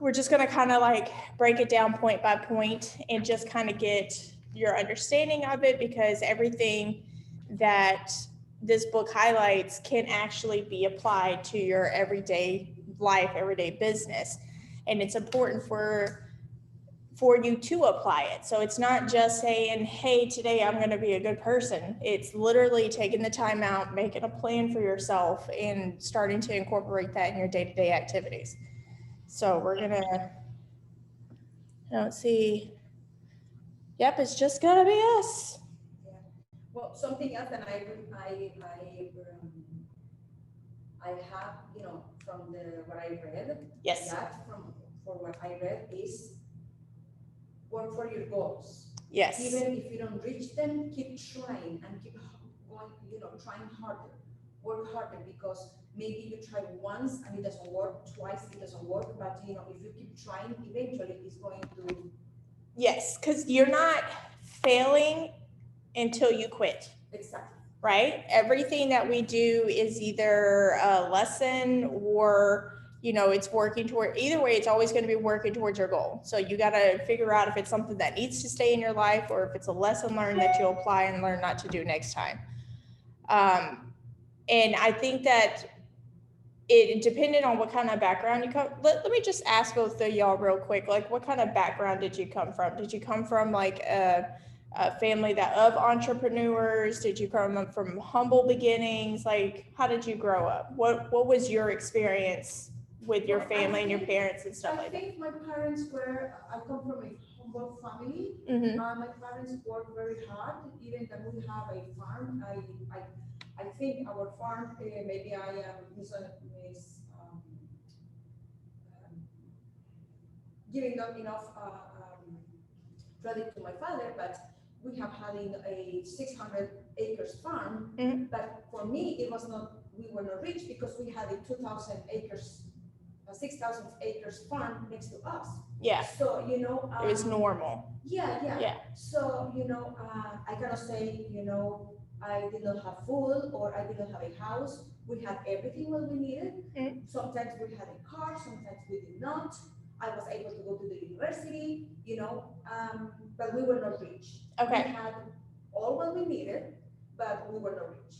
we're just going to kind of like break it down point by point and just kind of get your understanding of it, because everything that this book highlights can actually be applied to your everyday life, everyday business. And it's important for you to apply it. So it's not just saying, hey, today I'm going to be a good person. It's literally taking the time out, making a plan for yourself, and starting to incorporate that in your day-to-day activities. So we're going to, I don't see, yep, it's just going to be us. Yeah. Well, something else that I have, you know, from what I read, yes, that from what I read is work for your goals. Yes. Even if you don't reach them, keep trying and keep going, you know, trying harder, work harder, because maybe you try once and it doesn't work, twice it doesn't work, but you know, if you keep trying, eventually it's going to. Yes, because you're not failing until you quit. Exactly. Right? Everything that we do is either a lesson or, you know, it's working toward, either way, it's always going to be working towards your goal. So you got to figure out if it's something that needs to stay in your life or if it's a lesson learned that you'll apply and learn not to do next time. And I think that it depended on what kind of background you come. Let me just ask both of y'all real quick, like what kind of background did you come from? Did you come from like a family of entrepreneurs? Did you come from humble beginnings? Like, how did you grow up? What was your experience with your family and your parents and stuff like that? I think my parents I come from a humble family. Mm-hmm. My parents worked very hard, even that we have a farm. I think our farm, maybe I am giving not enough credit to my father, but we have had a 600 acres farm. Mm-hmm. But for me, it was not, we were not rich because we had a 2,000 acres, 6,000 acres farm next to us. Yeah. So, you know. It was normal. Yeah. So, you know, I cannot say, you know, I did not have food or I did not have a house. We had everything what we needed. Mm-hmm. Sometimes we had a car, sometimes we did not. I was able to go to the university, you know, but we were not rich. Okay. We had all what we needed, but we were not rich.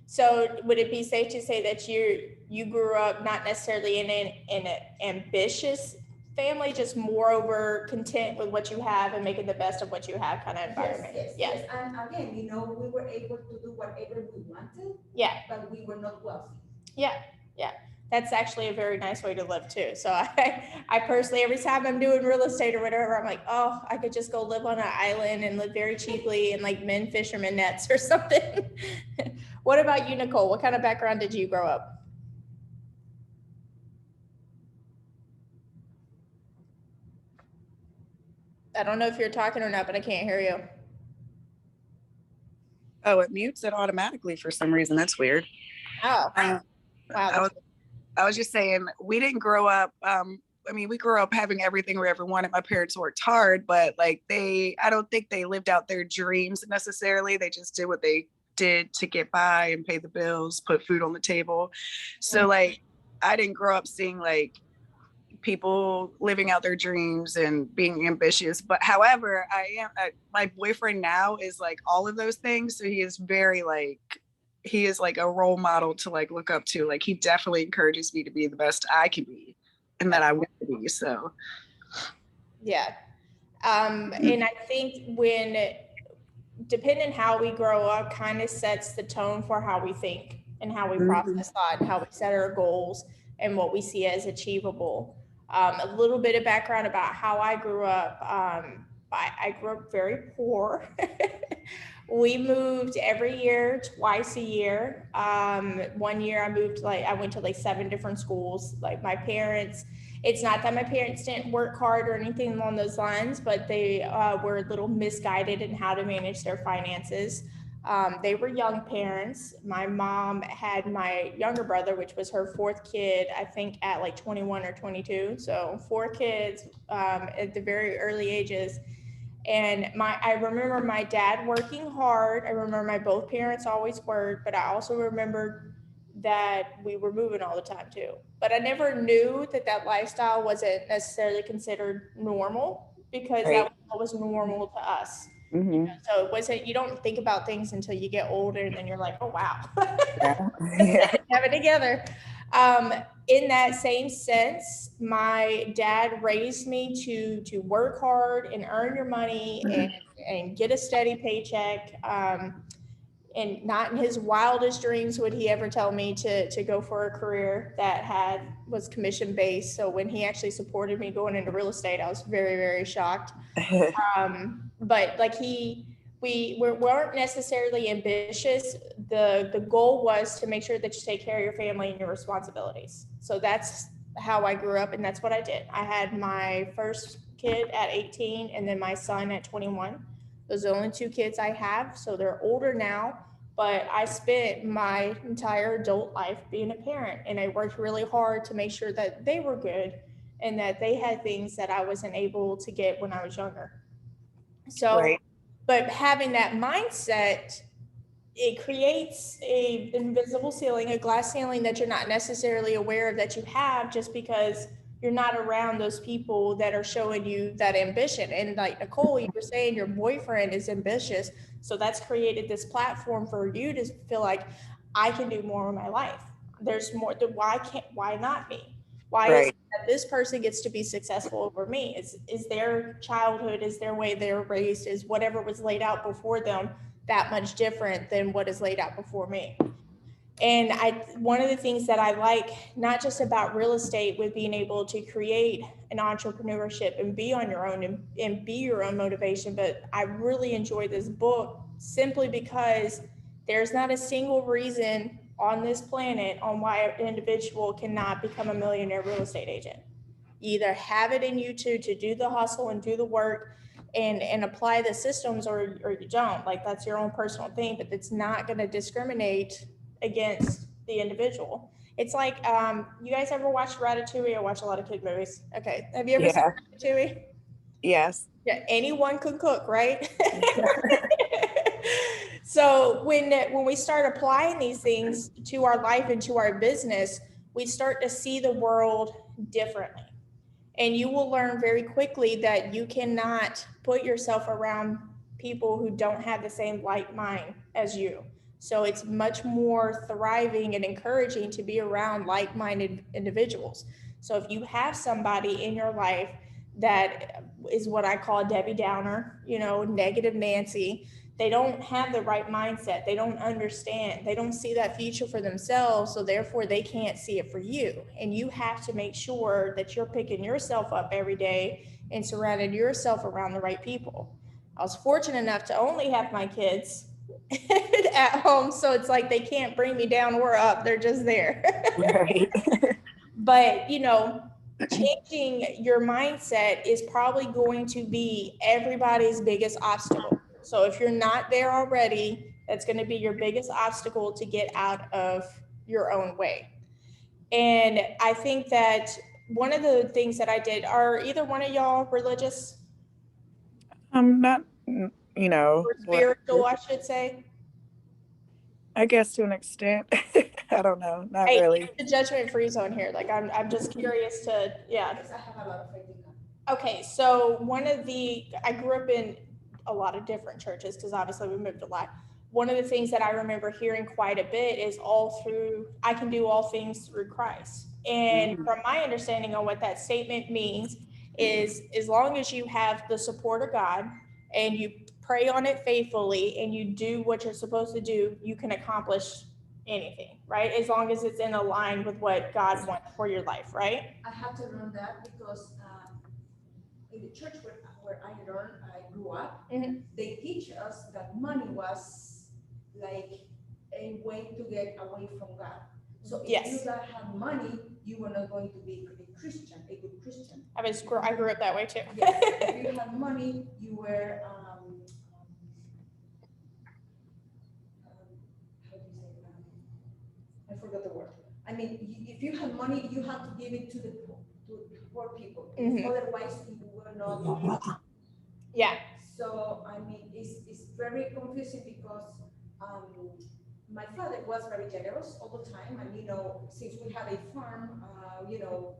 So would it be safe to say that you grew up not necessarily in an ambitious family, just moreover content with what you have and making the best of what you have kind of environment? Yes. And again, you know, we were able to do whatever we wanted. Yeah. But we were not wealthy. Yeah. That's actually a very nice way to live too. So I personally, every time I'm doing real estate or whatever, I'm like, oh, I could just go live on an island and live very cheaply and like mend fisherman nets or something. What about you, Nicole? What kind of background did you grow up? I don't know if you're talking or not, but I can't hear you. Oh, it mutes it automatically for some reason. That's weird. Oh, wow. I was just saying, we didn't grow up. I mean, we grew up having everything we ever wanted. My parents worked hard, but like I don't think they lived out their dreams necessarily. They just did what they did to get by and pay the bills, put food on the table. So like, I didn't grow up seeing like people living out their dreams and being ambitious. But however, my boyfriend now is like all of those things. So he is like a role model to like look up to. Like he definitely encourages me to be the best I can be and that I want to be. So yeah. And I think depending how we grow up kind of sets the tone for how we think and how we process thought and how we set our goals and what we see as achievable. A little bit of background about how I grew up. I grew up very poor. We moved every year, twice a year. 1 year I went to like 7 different schools. Like my parents, it's not that my parents didn't work hard or anything along those lines, but they were a little misguided in how to manage their finances. They were young parents. My mom had my younger brother, which was her 4th kid, I think at like 21 or 22. So 4 kids at the very early ages. And I remember my dad working hard. I remember both parents always worked, but I also remember that we were moving all the time too. but I never knew that lifestyle wasn't necessarily considered normal, because that Right. was what was normal to us. Hmm. So it wasn't, you don't think about things until you get older, and then you're like, oh, wow. Yeah. Yeah. Have it together. In that same sense, my dad raised me to work hard and earn your money and get a steady paycheck. And not in his wildest dreams would he ever tell me to go for a career that was commission based. So when he actually supported me going into real estate, I was very, very shocked. But like we weren't necessarily ambitious. The goal was to make sure that you take care of your family and your responsibilities. So that's how I grew up, and that's what I did. I had my first kid at 18 and then my son at 21. Those are the only two kids I have. So they're older now, but I spent my entire adult life being a parent, and I worked really hard to make sure that they were good and that they had things that I wasn't able to get when I was younger. So, Right. but having that mindset, it creates a invisible ceiling, a glass ceiling that you're not necessarily aware of that you have, just because you're not around those people that are showing you that ambition. And like Nicole, you were saying your boyfriend is ambitious, so that's created this platform for you to feel like I can do more in my life. There's more. Why not me? Why is Right. it that this person gets to be successful over me? Is their childhood, is their way they were raised, is whatever was laid out before them that much different than what is laid out before me? And one of the things that I like, not just about real estate, with being able to create an entrepreneurship and be on your own and be your own motivation, but I really enjoy this book simply because there's not a single reason on this planet on why an individual cannot become a millionaire real estate agent. You either have it in you to do the hustle and do the work and apply the systems, or you don't. Like, that's your own personal thing, but it's not going to discriminate against the individual. It's like, you guys ever watch Ratatouille? I watch a lot of kid movies. Okay. Have you ever seen Yeah. Ratatouille? Yes. Yeah, anyone could cook, right? So when we start applying these things to our life and to our business, we start to see the world differently. And you will learn very quickly that you cannot put yourself around people who don't have the same like mind as you. So it's much more thriving and encouraging to be around like-minded individuals. So if you have somebody in your life that is what I call Debbie Downer, negative Nancy, they don't have the right mindset. They don't understand. They don't see that future for themselves. So therefore they can't see it for you. And you have to make sure that you're picking yourself up every day and surrounding yourself around the right people. I was fortunate enough to only have my kids at home. So it's like they can't bring me down or up. They're just there. Right. But, changing your mindset is probably going to be everybody's biggest obstacle. So if you're not there already, that's going to be your biggest obstacle to get out of your own way. And I think that one of the things that I did, are either one of y'all religious I'm not, or spiritual, I should say? I guess to an extent. I don't know. Not Hey, really. it's a judgment-free zone here. Like, I'm just curious to, yeah. Because I have a lot of faith in God. Okay, so I grew up in a lot of different churches because obviously we moved a lot. One of the things that I remember hearing quite a bit is I can do all things through Christ. And from my understanding on what that statement means is, as long as you have the support of God and you pray on it faithfully and you do what you're supposed to do, you can accomplish anything, right? As long as it's in line with what God wants for your life, right? I have to learn that because in the church where I grew up, they teach us that money was like a way to get away from God. So if you don't have money, you were not going to be a Christian, a good Christian. I grew up that way too. Yes. If you had money, you were how do you say? I forgot the word. I mean, if you had money, you had to give it to the poor people. Otherwise, you were not. Yeah. So I mean, it's very confusing because my father was very generous all the time, and since we have a farm,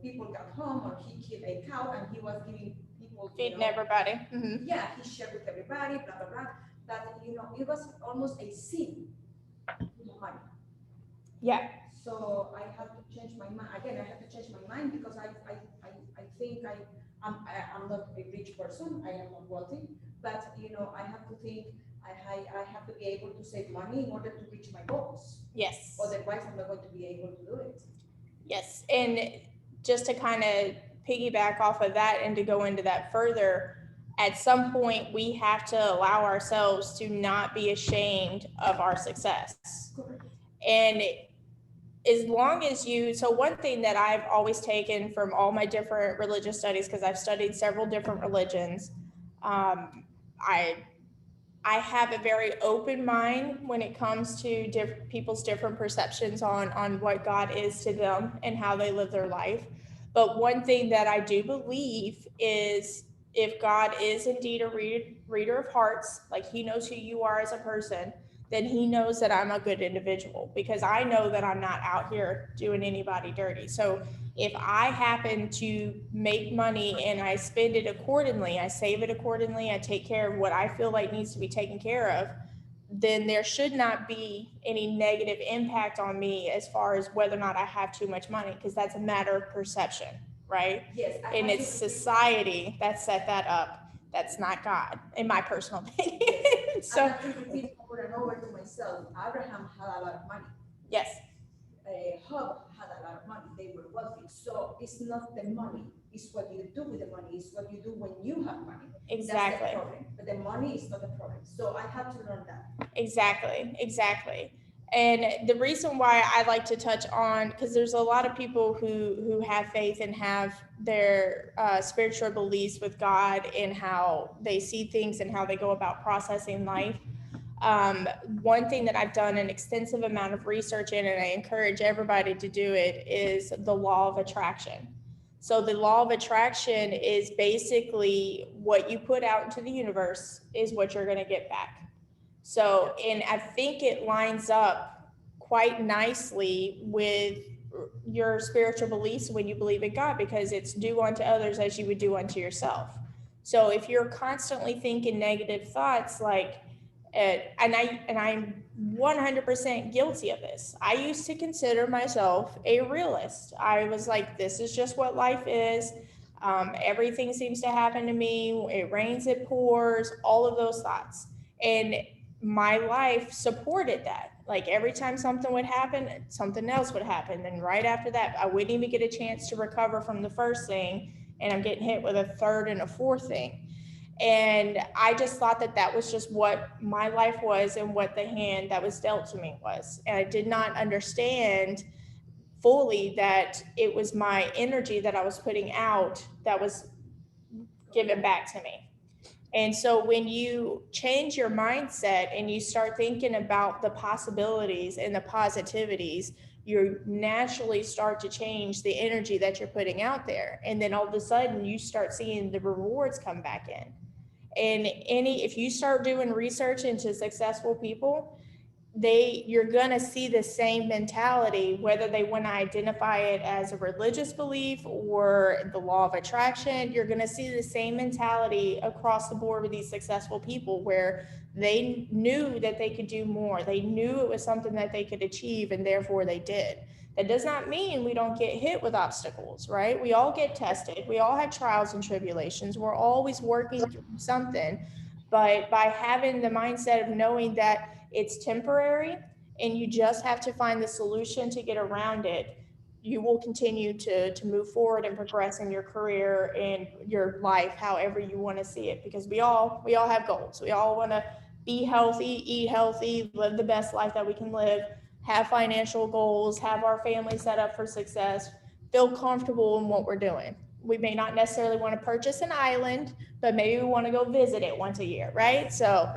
people got home, or he killed a cow, and he was giving people, Feeding everybody. yeah, he shared with everybody, blah blah blah. But it was almost a sin to have money. Yeah. So I have to change my mind. Again, I have to change my mind, because I think I'm not a rich person. I am not wealthy, but I have to think I have to be able to save money in order to reach my goals. Yes. Otherwise, I'm not going to be able to do it. Yes. And just to kind of piggyback off of that and to go into that further, at some point we have to allow ourselves to not be ashamed of our success. Correct. And as long as so one thing that I've always taken from all my different religious studies, because I've studied several different religions, I have a very open mind when it comes to people's different perceptions on what God is to them and how they live their life. But one thing that I do believe is, if God is indeed a reader of hearts, like he knows who you are as a person, then he knows that I'm a good individual, because I know that I'm not out here doing anybody dirty. So if I happen to make money and I spend it accordingly, I save it accordingly, I take care of what I feel like needs to be taken care of, then there should not be any negative impact on me as far as whether or not I have too much money, because that's a matter of perception, right? Yes. And it's society that set that up. That's not God, in my personal opinion. So I have to repeat over and over to myself, Abraham had a lot of money. Yes. Job had a lot of money. They were wealthy. So it's not the money. It's what you do with the money. It's what you do when you have money. Exactly. That's the problem. But the money is not the problem. So I have to learn that. Exactly. And the reason why I like to touch on, because there's a lot of people who have faith and have their spiritual beliefs with God and how they see things and how they go about processing life. One thing that I've done an extensive amount of research in, and I encourage everybody to do it, is the law of attraction. So the law of attraction is basically what you put out into the universe is what you're going to get back. So, and I think it lines up quite nicely with your spiritual beliefs when you believe in God, because it's do unto others as you would do unto yourself. So if you're constantly thinking negative thoughts, like, and I'm 100% guilty of this. I used to consider myself a realist. I was like, this is just what life is. Everything seems to happen to me. It rains, it pours, all of those thoughts. And my life supported that. Like every time something would happen, something else would happen. And right after that, I wouldn't even get a chance to recover from the first thing. And I'm getting hit with a third and a fourth thing. And I just thought that that was just what my life was and what the hand that was dealt to me was. And I did not understand fully that it was my energy that I was putting out that was given back to me. And so when you change your mindset and you start thinking about the possibilities and the positivities, you naturally start to change the energy that you're putting out there. And then all of a sudden you start seeing the rewards come back in. And if you start doing research into successful people, you're gonna see the same mentality, whether they want to identify it as a religious belief or the law of attraction. You're gonna see the same mentality across the board with these successful people, where they knew that they could do more. They knew it was something that they could achieve, and therefore they did. That does not mean we don't get hit with obstacles, right? We all get tested. We all have trials and tribulations. We're always working through something. But by having the mindset of knowing that it's temporary and you just have to find the solution to get around it, you will continue to move forward and progress in your career and your life, however you want to see it. Because we all have goals. We all want to be healthy, eat healthy, live the best life that we can live, have financial goals, have our family set up for success, feel comfortable in what we're doing. We may not necessarily want to purchase an island, but maybe we want to go visit it once a year, right? So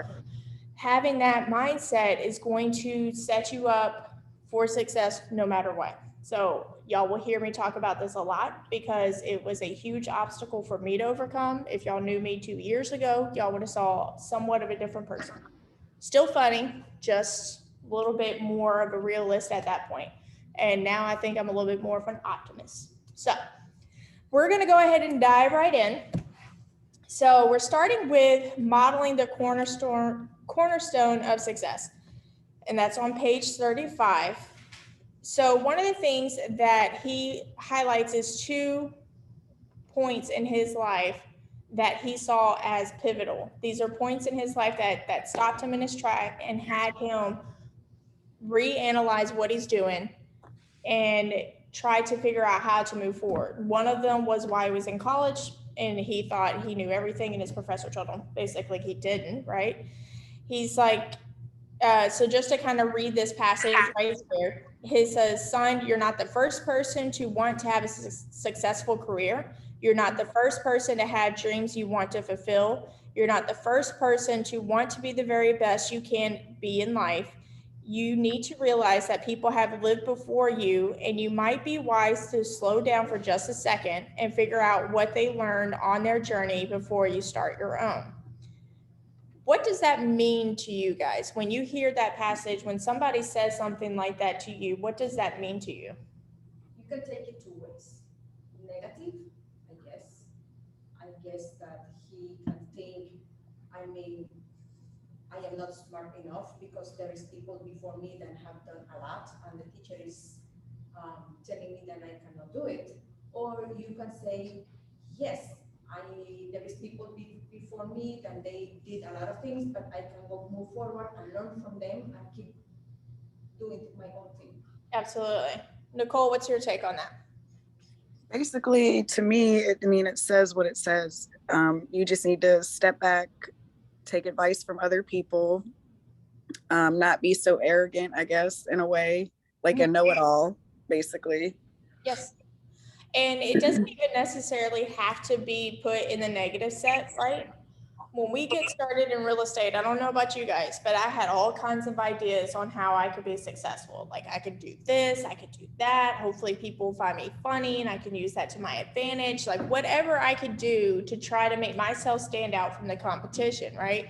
having that mindset is going to set you up for success no matter what. So y'all will hear me talk about this a lot because it was a huge obstacle for me to overcome. If y'all knew me 2 years ago, y'all would have saw somewhat of a different person. Still funny, just a little bit more of a realist at that point. And now I think I'm a little bit more of an optimist. So we're going to go ahead and dive right in. So we're starting with modeling the cornerstone of success. And that's on page 35. So one of the things that he highlights is 2 points in his life that he saw as pivotal. These are points in his life that stopped him in his track and had him reanalyze what he's doing and try to figure out how to move forward. One of them was while he was in college and he thought he knew everything and his professor told him basically he didn't, right? He's like, so just to kind of read this passage right here, he says, son, you're not the first person to want to have a successful career. You're not the first person to have dreams you want to fulfill. You're not the first person to want to be the very best you can be in life. You need to realize that people have lived before you, and you might be wise to slow down for just a second and figure out what they learned on their journey before you start your own. What does that mean to you guys? When you hear that passage, when somebody says something like that to you, what does that mean to you? You can take it 2 ways. Negative, I guess that he can think, I am not smart enough because there is people before me that have done a lot and the teacher is telling me that I cannot do it. Or you can say, yes, there is people before me that they did a lot of things, but I can move forward and learn from them and keep doing my own thing. Absolutely. Nicole, what's your take on that? Basically, to me, it says what it says. You just need to step back, take advice from other people, not be so arrogant, I guess, in a way, like a know-it-all, basically. Yes. And it doesn't even necessarily have to be put in the negative set, right? When we get started in real estate, I don't know about you guys, but I had all kinds of ideas on how I could be successful. Like I could do this, I could do that. Hopefully people find me funny and I can use that to my advantage. Like whatever I could do to try to make myself stand out from the competition, right?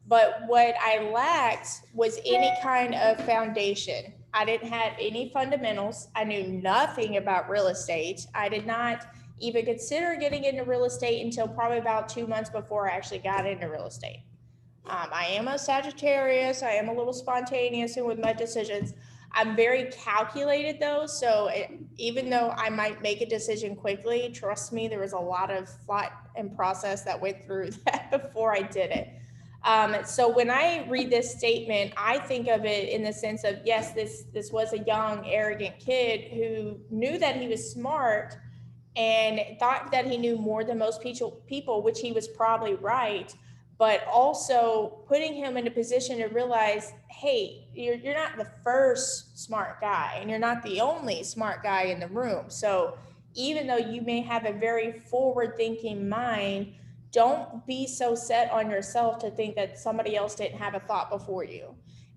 But what I lacked was any kind of foundation. I didn't have any fundamentals. I knew nothing about real estate. I did not even consider getting into real estate until probably about 2 months before I actually got into real estate. I am a Sagittarius. I am a little spontaneous and with my decisions. I'm very calculated though. So even though I might make a decision quickly, trust me, there was a lot of thought and process that went through that before I did it. So when I read this statement, I think of it in the sense of, yes, this was a young, arrogant kid who knew that he was smart and thought that he knew more than most people, which he was probably right, but also putting him in a position to realize, hey, you're not the first smart guy and you're not the only smart guy in the room. So even though you may have a very forward-thinking mind, don't be so set on yourself to think that somebody else didn't have a thought before you.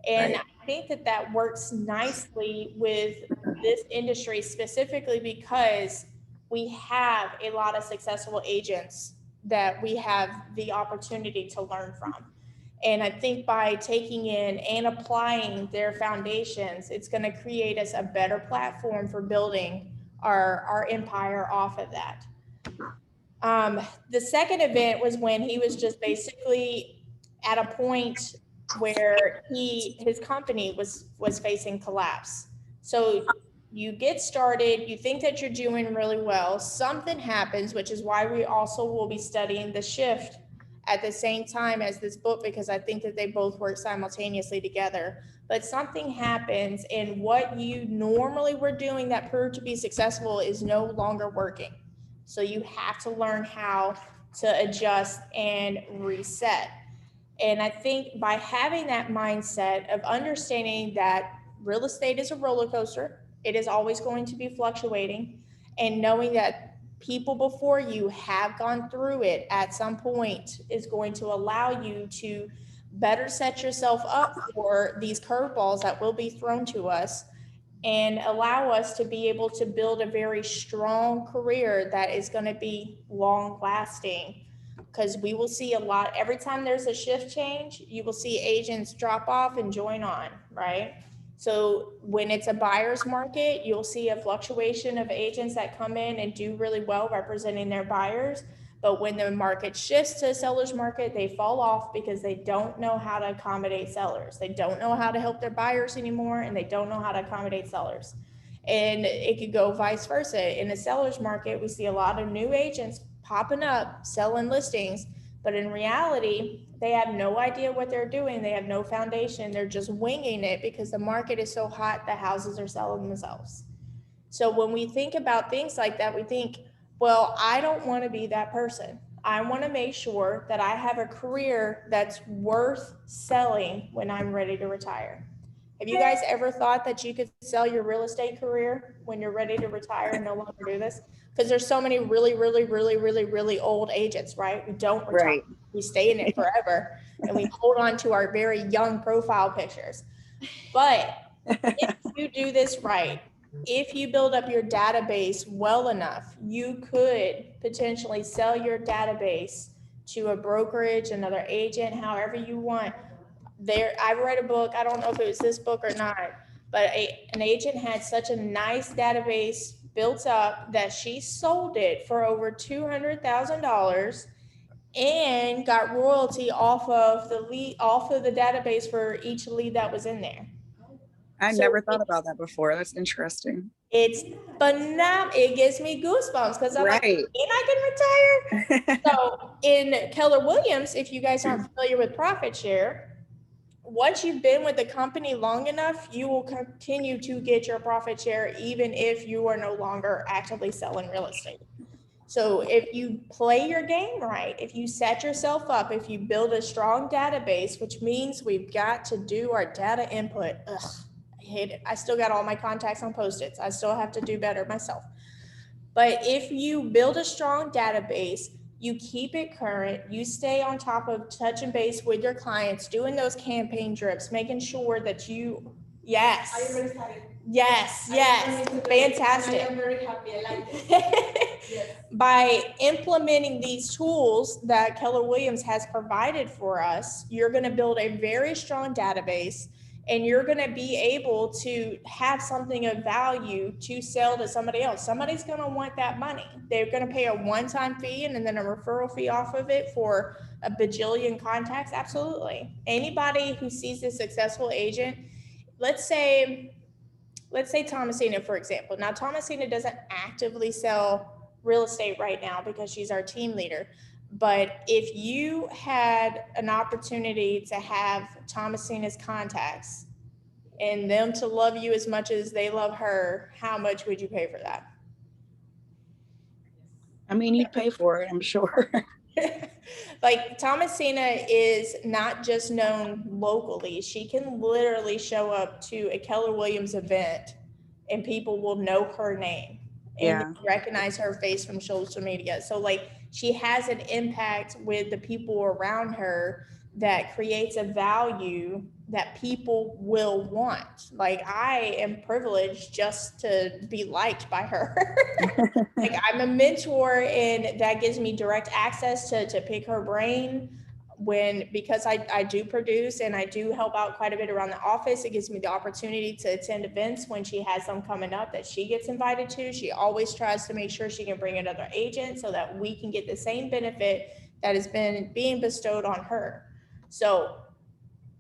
And right. I think that works nicely with this industry specifically because we have a lot of successful agents that we have the opportunity to learn from. And I think by taking in and applying their foundations, it's going to create us a better platform for building our empire off of that. The second event was when he was just basically at a point where his company was facing collapse. So you get started, you think that you're doing really well, something happens, which is why we also will be studying the shift at the same time as this book, because I think that they both work simultaneously together. But something happens and what you normally were doing that proved to be successful is no longer working. So you have to learn how to adjust and reset. And I think by having that mindset of understanding that real estate is a roller coaster, it is always going to be fluctuating, and knowing that people before you have gone through it at some point is going to allow you to better set yourself up for these curveballs that will be thrown to us and allow us to be able to build a very strong career that is going to be long lasting. Because we will see a lot, every time there's a shift change, you will see agents drop off and join on, right? So when it's a buyer's market, you'll see a fluctuation of agents that come in and do really well representing their buyers. But when the market shifts to a seller's market, they fall off because they don't know how to accommodate sellers. They don't know how to help their buyers anymore, and they don't know how to accommodate sellers. And it could go vice versa. In the seller's market, we see a lot of new agents popping up, selling listings, but in reality, they have no idea what they're doing. They have no foundation. They're just winging it because the market is so hot, the houses are selling themselves. So when we think about things like that, we think, well, I don't want to be that person. I want to make sure that I have a career that's worth selling when I'm ready to retire. Have you guys ever thought that you could sell your real estate career when you're ready to retire and no longer do this? Because there's so many really old agents, right? We don't retire. Right. We stay in it forever and we hold on to our very young profile pictures. But if you do this right, if you build up your database well enough, you could potentially sell your database to a brokerage, another agent, however you want. I read a book, I don't know if it was this book or not, but an agent had such a nice database built up that she sold it for over $200,000 and got royalty off of the database for each lead that was in there. I never thought about that before. That's interesting. It's phenomenal. It gives me goosebumps because I'm like, Right. ain't I gonna retire? So in Keller Williams, if you guys aren't familiar with profit share, once you've been with the company long enough, you will continue to get your profit share even if you are no longer actively selling real estate. So if you play your game right, if you set yourself up, if you build a strong database, which means we've got to do our data input. Ugh, I hate it. I still got all my contacts on Post-its. I still have to do better myself. But if you build a strong database, you keep it current, you stay on top of touch and base with your clients, doing those campaign drips, making sure that you, yes. I already started. Yes, fantastic. I am very happy. I like it. Yes. By implementing these tools that Keller Williams has provided for us, you're going to build a very strong database and you're going to be able to have something of value to sell to somebody else. Somebody's going to want that money. They're going to pay a one-time fee and then a referral fee off of it for a bajillion contacts. Absolutely. Anybody who sees a successful agent, let's say Thomasina, for example. Now, Thomasina doesn't actively sell real estate right now because she's our team leader. But if you had an opportunity to have Thomasina's contacts and them to love you as much as they love her, how much would you pay for that? I mean, you'd pay for it, I'm sure. Like Thomasina is not just known locally. She can literally show up to a Keller Williams event and people will know her name and recognize her face from social media. So like she has an impact with the people around her that creates a value that people will want. Like I am privileged just to be liked by her. Like I'm a mentor and that gives me direct access to pick her brain because I do produce and I do help out quite a bit around the office. It gives me the opportunity to attend events when she has them coming up that she gets invited to. She always tries to make sure she can bring another agent so that we can get the same benefit that has been being bestowed on her. So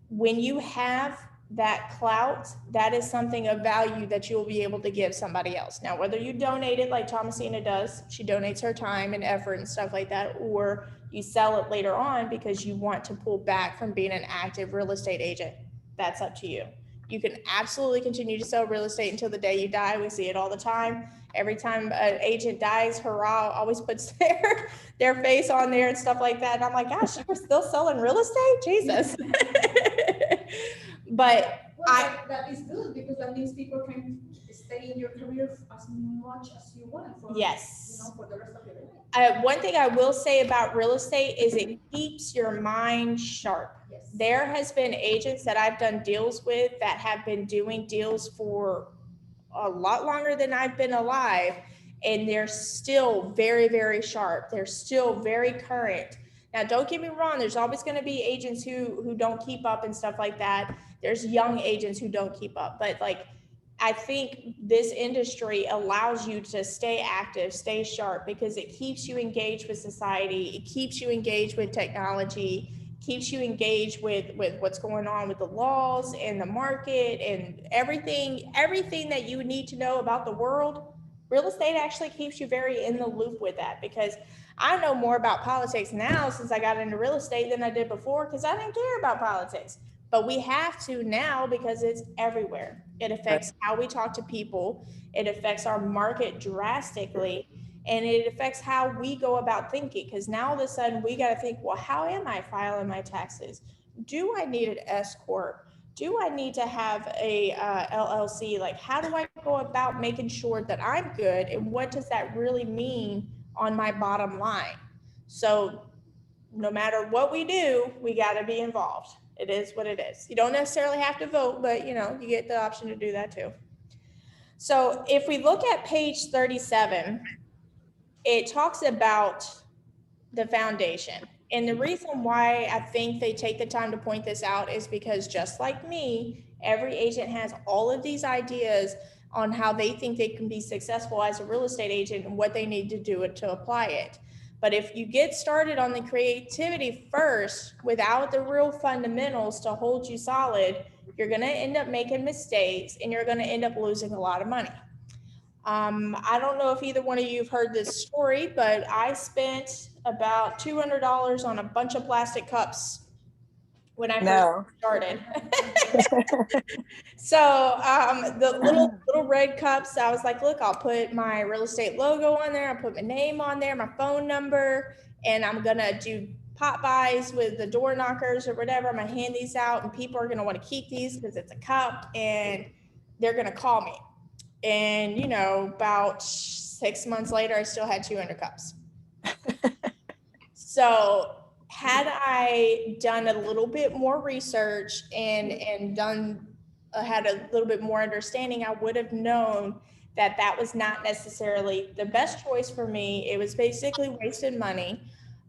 when you have that clout, that is something of value that you'll be able to give somebody else. Now, whether you donate it like Thomasina does, she donates her time and effort and stuff like that, or you sell it later on because you want to pull back from being an active real estate agent, that's up to you. You can absolutely continue to sell real estate until the day you die. We see it all the time. Every time an agent dies, hurrah always puts their face on there and stuff like that. And I'm like, gosh, you're still selling real estate? Jesus. But that is good because that means people can stay in your career as much as you want for, yes, for the rest of your life. One thing I will say about real estate is it keeps your mind sharp. Yes. There has been agents that I've done deals with that have been doing deals for a lot longer than I've been alive, and they're still very, very sharp. They're still very current. Now, don't get me wrong, there's always going to be agents who don't keep up and stuff like that. There's young agents who don't keep up, but like, I think this industry allows you to stay active, stay sharp, because it keeps you engaged with society. It keeps you engaged with technology, keeps you engaged with what's going on with the laws and the market and everything that you need to know about the world. Real estate actually keeps you very in the loop with that, because I know more about politics now since I got into real estate than I did before, because I didn't care about politics. But we have to now because it's everywhere. It affects how we talk to people. It affects our market drastically. And it affects how we go about thinking. Because now all of a sudden we got to think, well, how am I filing my taxes? Do I need an S Corp? Do I need to have a LLC? Like, how do I go about making sure that I'm good? And what does that really mean on my bottom line? So no matter what we do, we got to be involved. It is what it is. You don't necessarily have to vote, but you know, you get the option to do that too. So if we look at page 37, it talks about the foundation. And the reason why I think they take the time to point this out is because, just like me, every agent has all of these ideas on how they think they can be successful as a real estate agent and what they need to do to apply it. But if you get started on the creativity first without the real fundamentals to hold you solid, you're going to end up making mistakes and you're going to end up losing a lot of money. I don't know if either one of you have heard this story, but I spent about $200 on a bunch of plastic cups when I first started. So the little red cups, I was like, look, I'll put my real estate logo on there. I'll put my name on there, my phone number, and I'm going to do pop buys with the door knockers or whatever. I'm going to hand these out and people are going to want to keep these because it's a cup and they're going to call me. And, you know, about 6 months later, I still had 200 cups. So had I done a little bit more research and done had a little bit more understanding, I would have known that that was not necessarily the best choice for me. It was basically wasted money.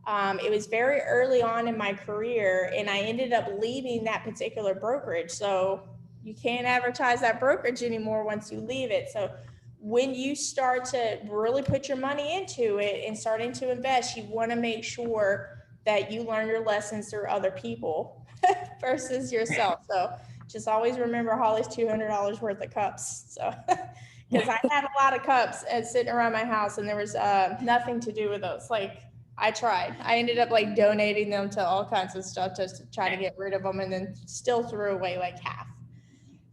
It was very early on in my career, and I ended up leaving that particular brokerage. So you can't advertise that brokerage anymore once you leave it. So when you start to really put your money into it and starting to invest, you want to make sure that you learn your lessons through other people versus yourself. So just always remember Holly's $200 worth of cups. So because I had a lot of cups sitting around my house and there was nothing to do with those. Like I tried. I ended up like donating them to all kinds of stuff just to try to get rid of them, and then still threw away like half.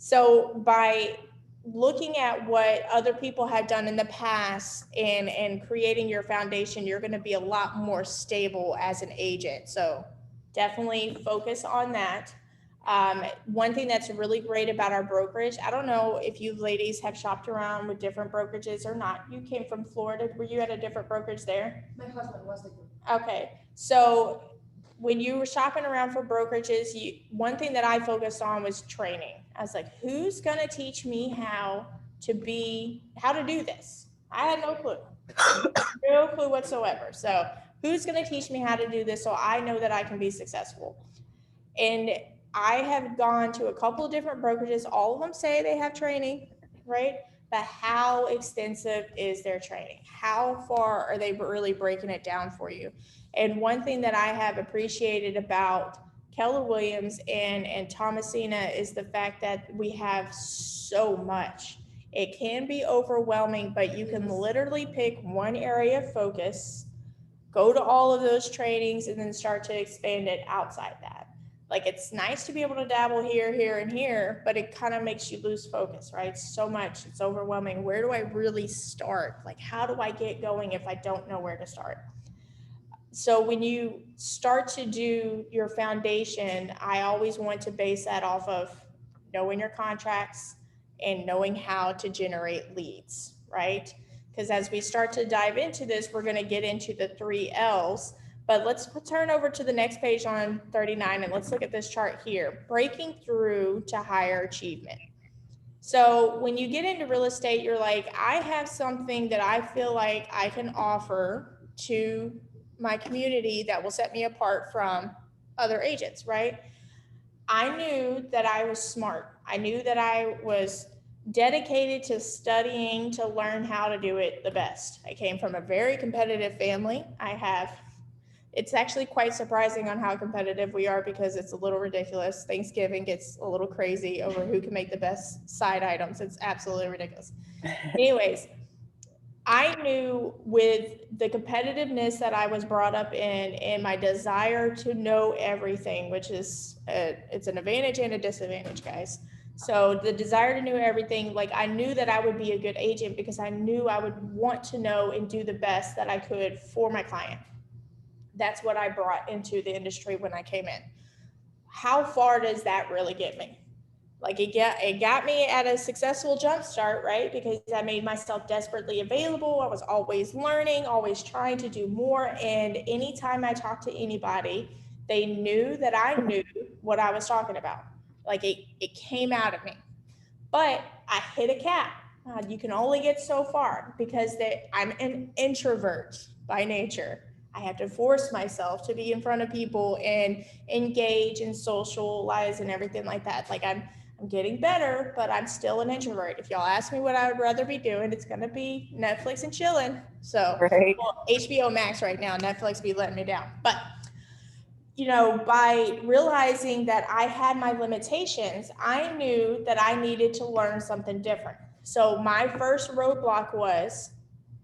So by looking at what other people had done in the past and creating your foundation, you're going to be a lot more stable as an agent. So definitely focus on that. One thing that's really great about our brokerage, I don't know if you ladies have shopped around with different brokerages or not. You came from Florida. Were you at a different brokerage there? My husband was the group. Okay. So when you were shopping around for brokerages, one thing that I focused on was training. I was like, who's going to teach me how to do this? I had no clue whatsoever. So who's going to teach me how to do this so I know that I can be successful? And I have gone to a couple of different brokerages. All of them say they have training, right? But how extensive is their training? How far are they really breaking it down for you? And one thing that I have appreciated about Keller Williams and Thomasina is the fact that we have so much. It can be overwhelming, but you can literally pick one area of focus, go to all of those trainings, and then start to expand it outside that. Like, it's nice to be able to dabble here, here, and here, but it kind of makes you lose focus, right? So much, it's overwhelming. Where do I really start? Like, how do I get going if I don't know where to start? So when you start to do your foundation, I always want to base that off of knowing your contracts and knowing how to generate leads, right? Because as we start to dive into this, we're going to get into the 3 L's. But let's turn over to the next page on 39 and let's look at this chart here, breaking through to higher achievement. So when you get into real estate, you're like, I have something that I feel like I can offer to my community that will set me apart from other agents, right? I knew that I was smart. I knew that I was dedicated to studying to learn how to do it the best. I came from a very competitive family. It's actually quite surprising on how competitive we are because it's a little ridiculous. Thanksgiving gets a little crazy over who can make the best side items. It's absolutely ridiculous. Anyways, I knew with the competitiveness that I was brought up in and my desire to know everything, which is it's an advantage and a disadvantage, guys. So the desire to know everything, like I knew that I would be a good agent because I knew I would want to know and do the best that I could for my client. That's what I brought into the industry when I came in. How far does that really get me? Like it got me at a successful jump start, right? Because I made myself desperately available. I was always learning, always trying to do more. And anytime I talked to anybody, they knew that I knew what I was talking about. Like it came out of me. But I hit a cap. You can only get so far because I'm an introvert by nature. I have to force myself to be in front of people and engage and socialize and everything like that. Like I'm getting better, but I'm still an introvert. If y'all ask me what I would rather be doing, it's gonna be Netflix and chilling. So Right. well, HBO Max right now, Netflix be letting me down. But you know, by realizing that I had my limitations, I knew that I needed to learn something different. So my first roadblock was,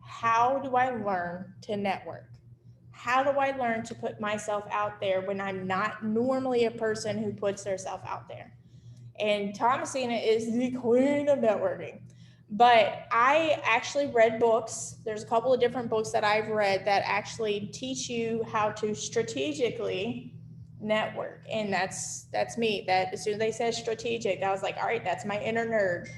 how do I learn to network? How do I learn to put myself out there when I'm not normally a person who puts themselves out there? And Thomasina is the queen of networking. But I actually read books. There's a couple of different books that I've read that actually teach you how to strategically network. And that's me. That as soon as they said strategic, I was like, all right, that's my inner nerd.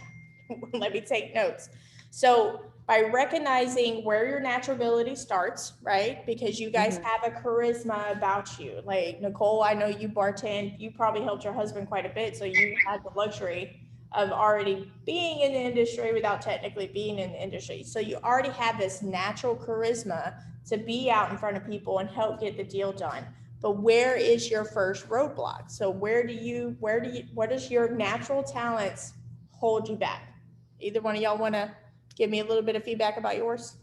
Let me take notes. So by recognizing where your natural ability starts, right? Because you guys have a charisma about you. Like Nicole, I know you bartend, you probably helped your husband quite a bit. So you had the luxury of already being in the industry without technically being in the industry. So you already have this natural charisma to be out in front of people and help get the deal done. But where is your first roadblock? So what does your natural talents hold you back? Either one of y'all want to give me a little bit of feedback about yours?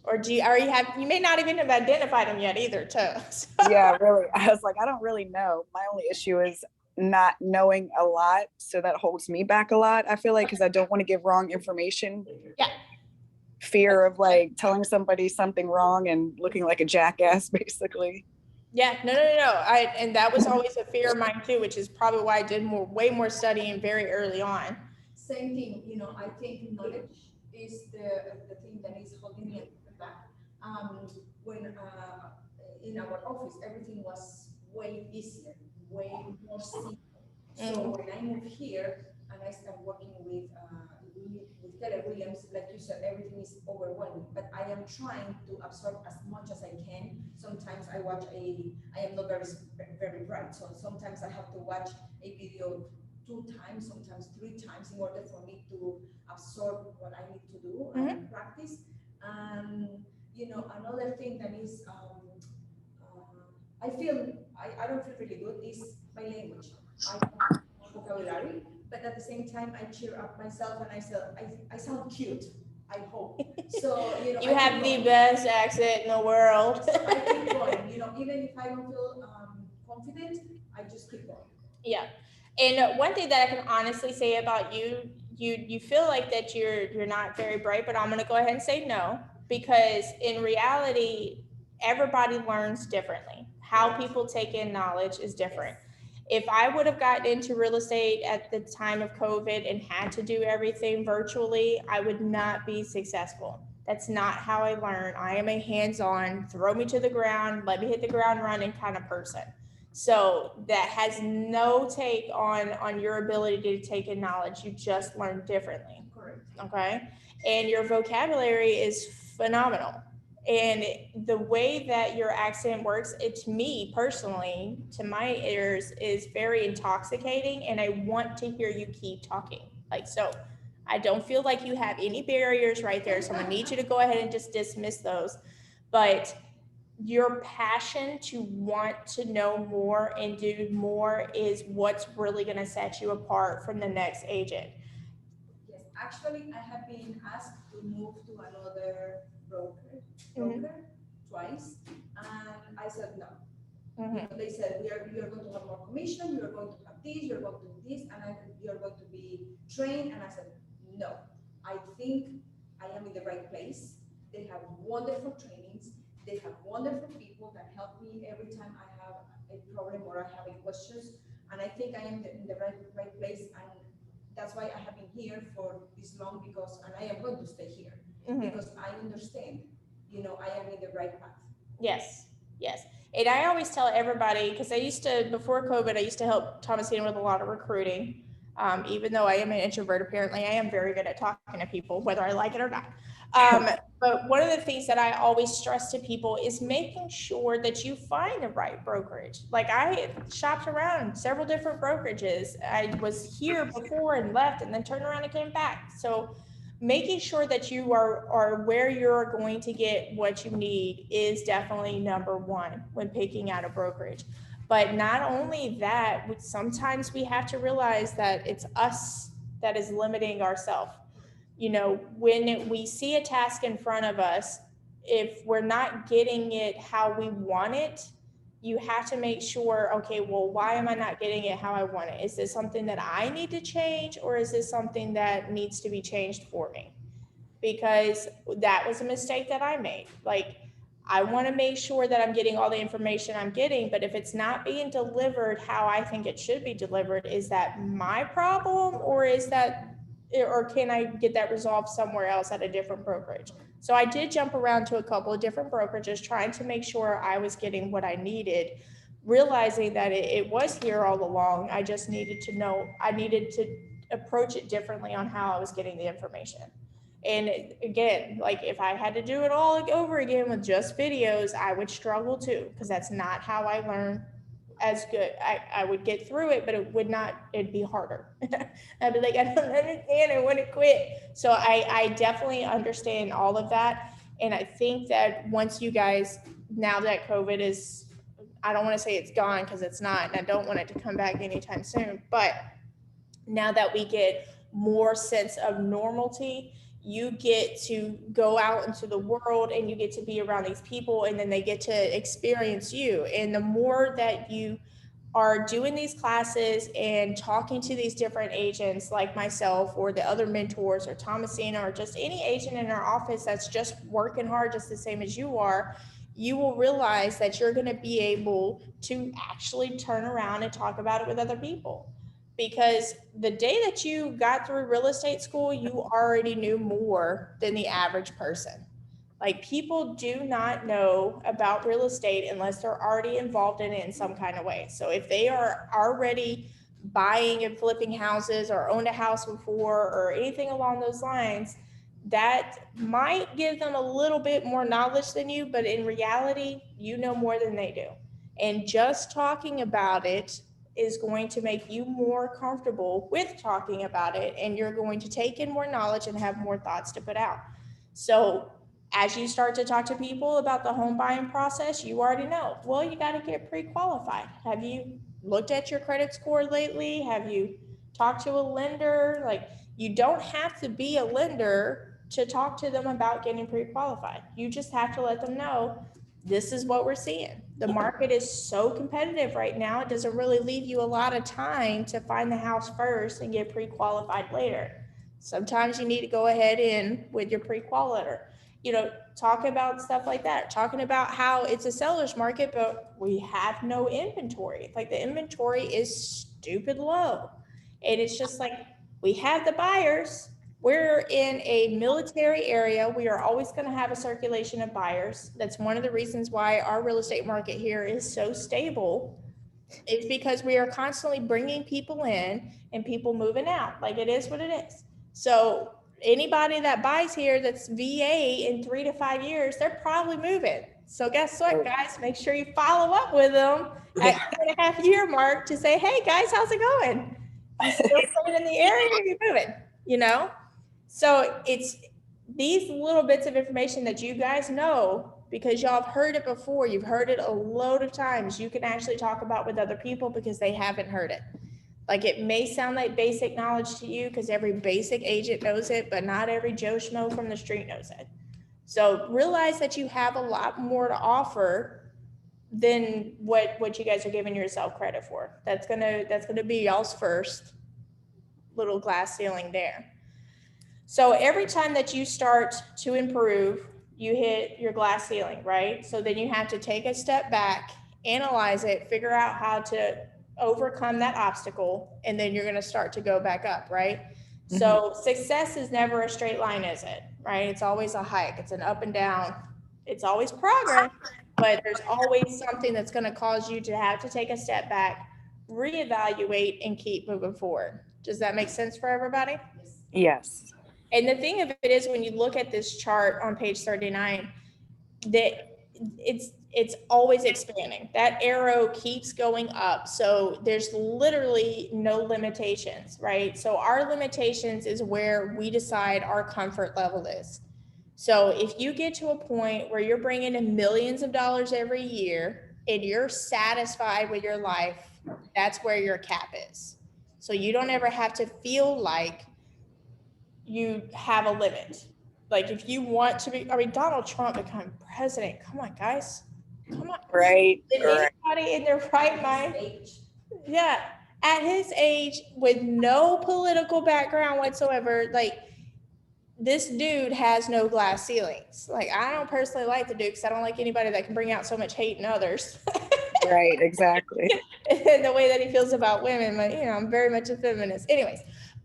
Or do you already have, you may not even have identified them yet either, too. So. Yeah, really. I was like, I don't really know. My only issue is not knowing a lot. So that holds me back a lot. I feel like, because I don't want to give wrong information. Yeah. Fear of like telling somebody something wrong and looking like a jackass, basically. Yeah, no. And that was always a fear of mine too, which is probably why I did way more studying very early on. Same thing, you know, I think knowledge is the thing that is holding me back. When in our office, everything was way easier, way more simple. So when I moved here and I started working with Keller Williams, like you said, everything is overwhelming. But I am trying to absorb as much as I can. Sometimes I am not very bright, so sometimes I have to watch a video 2 times, sometimes 3 times in order for me to absorb what I need to do and practice. And you know, another thing that is I don't feel really good is my language. I don't have vocabulary, but at the same time I cheer up myself and I sound cute. I hope. So you know, you have the best accent in the world. So I keep going. You know, even if I don't feel confident, I just keep going. Yeah. And one thing that I can honestly say about you, you feel like that you're not very bright, but I'm going to go ahead and say no, because in reality, everybody learns differently. How people take in knowledge is different. If I would have gotten into real estate at the time of COVID and had to do everything virtually, I would not be successful. That's not how I learn. I am a hands-on, throw me to the ground, let me hit the ground running kind of person. So that has no take on your ability to take in knowledge. You just learn differently. Correct. Okay. And your vocabulary is phenomenal. And the way that your accent works, it to me personally, to my ears, is very intoxicating. And I want to hear you keep talking. Like, so I don't feel like you have any barriers right there. So I need you to go ahead and just dismiss those. but your passion to want to know more and do more is what's really going to set you apart from the next agent. Yes, actually, I have been asked to move to another broker twice, and I said no. They said we are going to have more commission, you are going to have this, you're going to do this, and you're going to be trained. And I said no. I think I am in the right place. They have wonderful trainings. They have wonderful people that help me every time I have a problem or I have any questions. And I think I am in the right place. And that's why I have been here for this long, and I am going to stay here because I understand, I am in the right path. Yes, yes. And I always tell everybody, because before COVID, I used to help Thomasina with a lot of recruiting. Even though I am an introvert, apparently I am very good at talking to people, whether I like it or not. But one of the things that I always stress to people is making sure that you find the right brokerage. Like, I shopped around several different brokerages. I was here before and left and then turned around and came back. So making sure that you are where you're going to get what you need is definitely number one when picking out a brokerage. But not only that, sometimes we have to realize that it's us that is limiting ourselves. When we see a task in front of us, if we're not getting it how we want it, you have to make sure, okay, well, why am I not getting it how I want it? Is this something that I need to change, or is this something that needs to be changed for me? Because that was a mistake that I made. Like, I want to make sure that I'm getting all the information I'm getting, but if it's not being delivered how I think it should be delivered, is that my problem, or can I get that resolved somewhere else at a different brokerage? So I did jump around to a couple of different brokerages trying to make sure I was getting what I needed, realizing that it was here all along. I just needed to know, I needed to approach it differently on how I was getting the information. And again, like, if I had to do it all over again with just videos, I would struggle too, because that's not how I learn as good. I would get through it, but it'd be harder. I'd be like, I don't understand, I want to quit. So I definitely understand all of that. And I think that once you guys, now that COVID is, I don't want to say it's gone, because it's not, and I don't want it to come back anytime soon, but now that we get more sense of normalcy, you get to go out into the world and you get to be around these people, and then they get to experience you. And the more that you are doing these classes and talking to these different agents like myself, or the other mentors, or Thomasina, or just any agent in our office that's just working hard just the same as you are, you will realize that you're going to be able to actually turn around and talk about it with other people. Because the day that you got through real estate school, you already knew more than the average person. Like, people do not know about real estate unless they're already involved in it in some kind of way. So if they are already buying and flipping houses, or owned a house before, or anything along those lines, that might give them a little bit more knowledge than you, but in reality, you know more than they do. And just talking about it is going to make you more comfortable with talking about it, and you're going to take in more knowledge and have more thoughts to put out. So as you start to talk to people about the home buying process, you already know, well, you got to get pre-qualified. Have you looked at your credit score lately? Have you talked to a lender? Like, you don't have to be a lender to talk to them about getting pre-qualified. You just have to let them know, this is what we're seeing. The market is so competitive right now. It doesn't really leave you a lot of time to find the house first and get pre-qualified later. Sometimes you need to go ahead in with your pre-qualifier. Talk about stuff like that. Talking about how it's a seller's market, but we have no inventory. Like, the inventory is stupid low. And it's just like, we have the buyers. We're in a military area. We are always going to have a circulation of buyers. That's one of the reasons why our real estate market here is so stable. It's because we are constantly bringing people in and people moving out. Like, it is what it is. So anybody that buys here that's VA in 3 to 5 years, they're probably moving. So guess what, guys? Make sure you follow up with them at 2.5 year mark to say, hey guys, how's it going? You still staying in the area, or you moving? So it's these little bits of information that you guys know because y'all have heard it before. You've heard it a load of times. You can actually talk about with other people because they haven't heard it. Like, it may sound like basic knowledge to you because every basic agent knows it, but not every Joe Schmo from the street knows it. So realize that you have a lot more to offer than what you guys are giving yourself credit for. That's gonna be y'all's first little glass ceiling there. So every time that you start to improve, you hit your glass ceiling, right? So then you have to take a step back, analyze it, figure out how to overcome that obstacle, and then you're going to start to go back up, right? Mm-hmm. So success is never a straight line, is it? Right? It's always a hike. It's an up and down. It's always progress, but there's always something that's going to cause you to have to take a step back, reevaluate, and keep moving forward. Does that make sense for everybody? Yes. And the thing of it is, when you look at this chart on page 39, that it's always expanding. That arrow keeps going up. So there's literally no limitations, right? So our limitations is where we decide our comfort level is. So if you get to a point where you're bringing in millions of dollars every year and you're satisfied with your life, that's where your cap is. So you don't ever have to feel like you have a limit. Like, if you want to be, I mean, Donald Trump becoming president, come on, guys. Come on. Right. Did anybody in their right mind? Yeah. At his age, with no political background whatsoever, like, this dude has no glass ceilings. Like, I don't personally like the dude because I don't like anybody that can bring out so much hate in others. Right, exactly. And the way that he feels about women, but, you know, I'm very much a feminist. Anyways,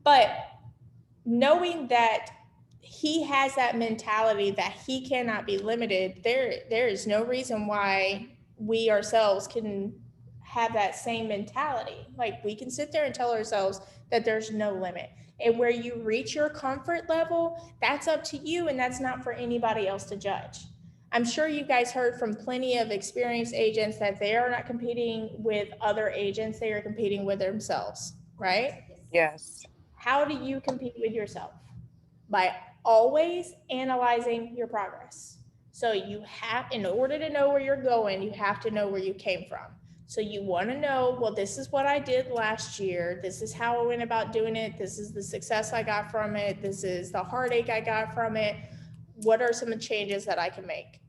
but knowing that he has that mentality that he cannot be limited, there is no reason why we ourselves can have that same mentality. Like, we can sit there and tell ourselves that there's no limit. And where you reach your comfort level, that's up to you, and that's not for anybody else to judge. I'm sure you guys heard from plenty of experienced agents that they are not competing with other agents, they are competing with themselves, right? Yes. How do you compete with yourself? By always analyzing your progress. So you have, in order to know where you're going, you have to know where you came from. So you want to know, well, this is what I did last year. This is how I went about doing it. This is the success I got from it. This is the heartache I got from it. What are some changes that I can make?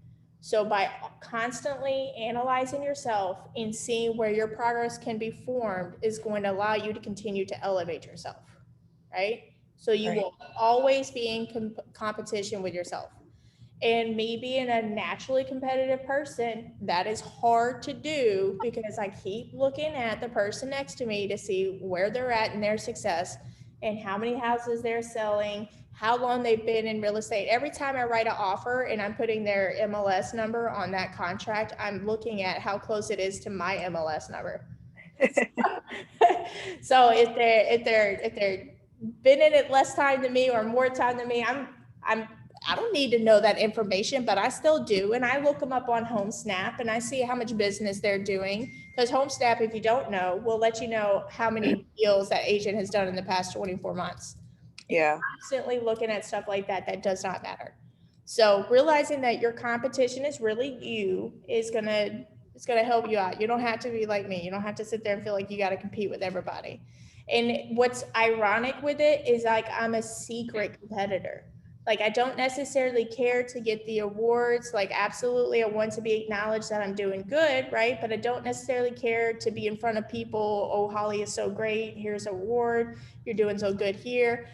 So by constantly analyzing yourself and seeing where your progress can be formed is going to allow you to continue to elevate yourself, right? So you will always be in competition with yourself. And me being a naturally competitive person, that is hard to do because I keep looking at the person next to me to see where they're at in their success and how many houses they're selling, how long they've been in real estate. Every time I write an offer and I'm putting their MLS number on that contract, I'm looking at how close it is to my MLS number. So if they're been in it less time than me or more time than me, I don't need to know that information, but I still do. And I look them up on HomeSnap and I see how much business they're doing. Because HomeSnap, if you don't know, will let you know how many deals that agent has done in the past 24 months. Yeah. Constantly looking at stuff like that, that does not matter. So realizing that your competition is really you is gonna help you out. You don't have to be like me. You don't have to sit there and feel like you got to compete with everybody. And what's ironic with it is, like, I'm a secret competitor. Like, I don't necessarily care to get the awards. Like, absolutely, I want to be acknowledged that I'm doing good, right? But I don't necessarily care to be in front of people. Oh, Holly is so great. Here's an award. You're doing so good here.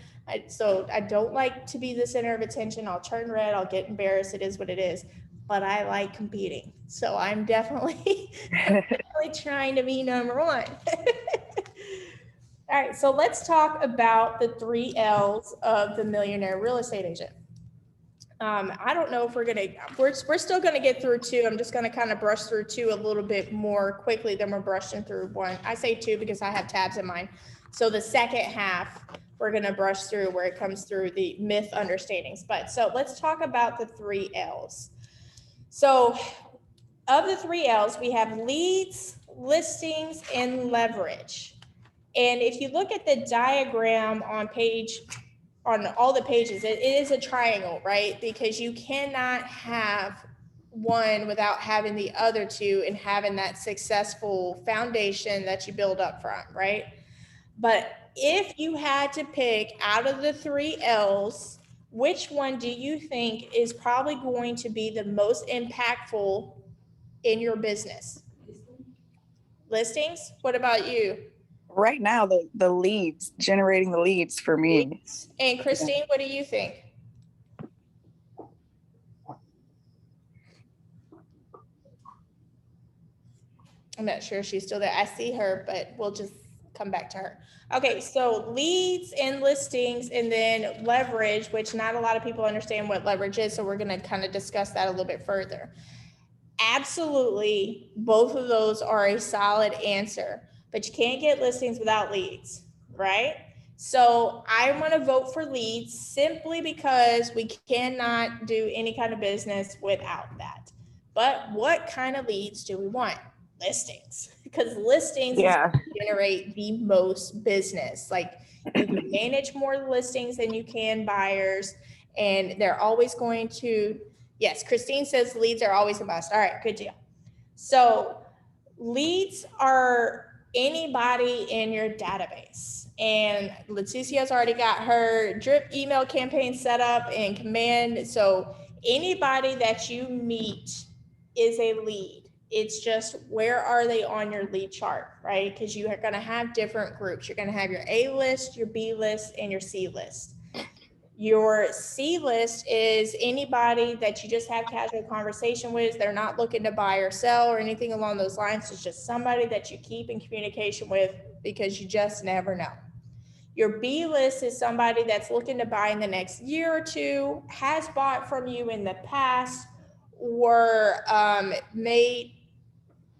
So I don't like to be the center of attention. I'll turn red. I'll get embarrassed. It is what it is. But I like competing. So I'm definitely trying to be number one. All right, so let's talk about the 3 L's of the millionaire real estate agent. I don't know if we're still gonna get through 2. I'm just gonna kind of brush through 2 a little bit more quickly than we're brushing through 1. I say 2 because I have tabs in mine. So the second half, we're gonna brush through where it comes through the myth understandings. But so let's talk about the 3 L's. So of the 3 L's, we have leads, listings, and leverage. And if you look at the diagram on all the pages, it is a triangle, right? Because you cannot have one without having the other two and having that successful foundation that you build up from, right? But if you had to pick out of the 3 L's, which one do you think is probably going to be the most impactful in your business? Listings? What about you? Right now, the leads, generating the leads for me. Leads. And Christine, what do you think? I'm not sure if she's still there. I see her, but we'll just come back to her. Okay, so leads and listings, and then leverage, which not a lot of people understand what leverage is, so we're going to kind of discuss that a little bit further. Absolutely, both of those are a solid answer, but you can't get listings without leads, right? So I want to vote for leads simply because we cannot do any kind of business without that. But what kind of leads do we want? Listings, because listings generate the most business. Like, you can manage more listings than you can buyers, and they're always going to, yes, Christine says leads are always a must. All right, good deal. So leads are anybody in your database. And Leticia's already got her drip email campaign set up and command. So anybody that you meet is a lead. It's just, where are they on your lead chart, right? Because you are going to have different groups. You're going to have your A list, your B list, and your C list. Your C list is anybody that you just have casual conversation with. They're not looking to buy or sell or anything along those lines. It's just somebody that you keep in communication with because you just never know. Your B list is somebody that's looking to buy in the next year or two, has bought from you in the past, or may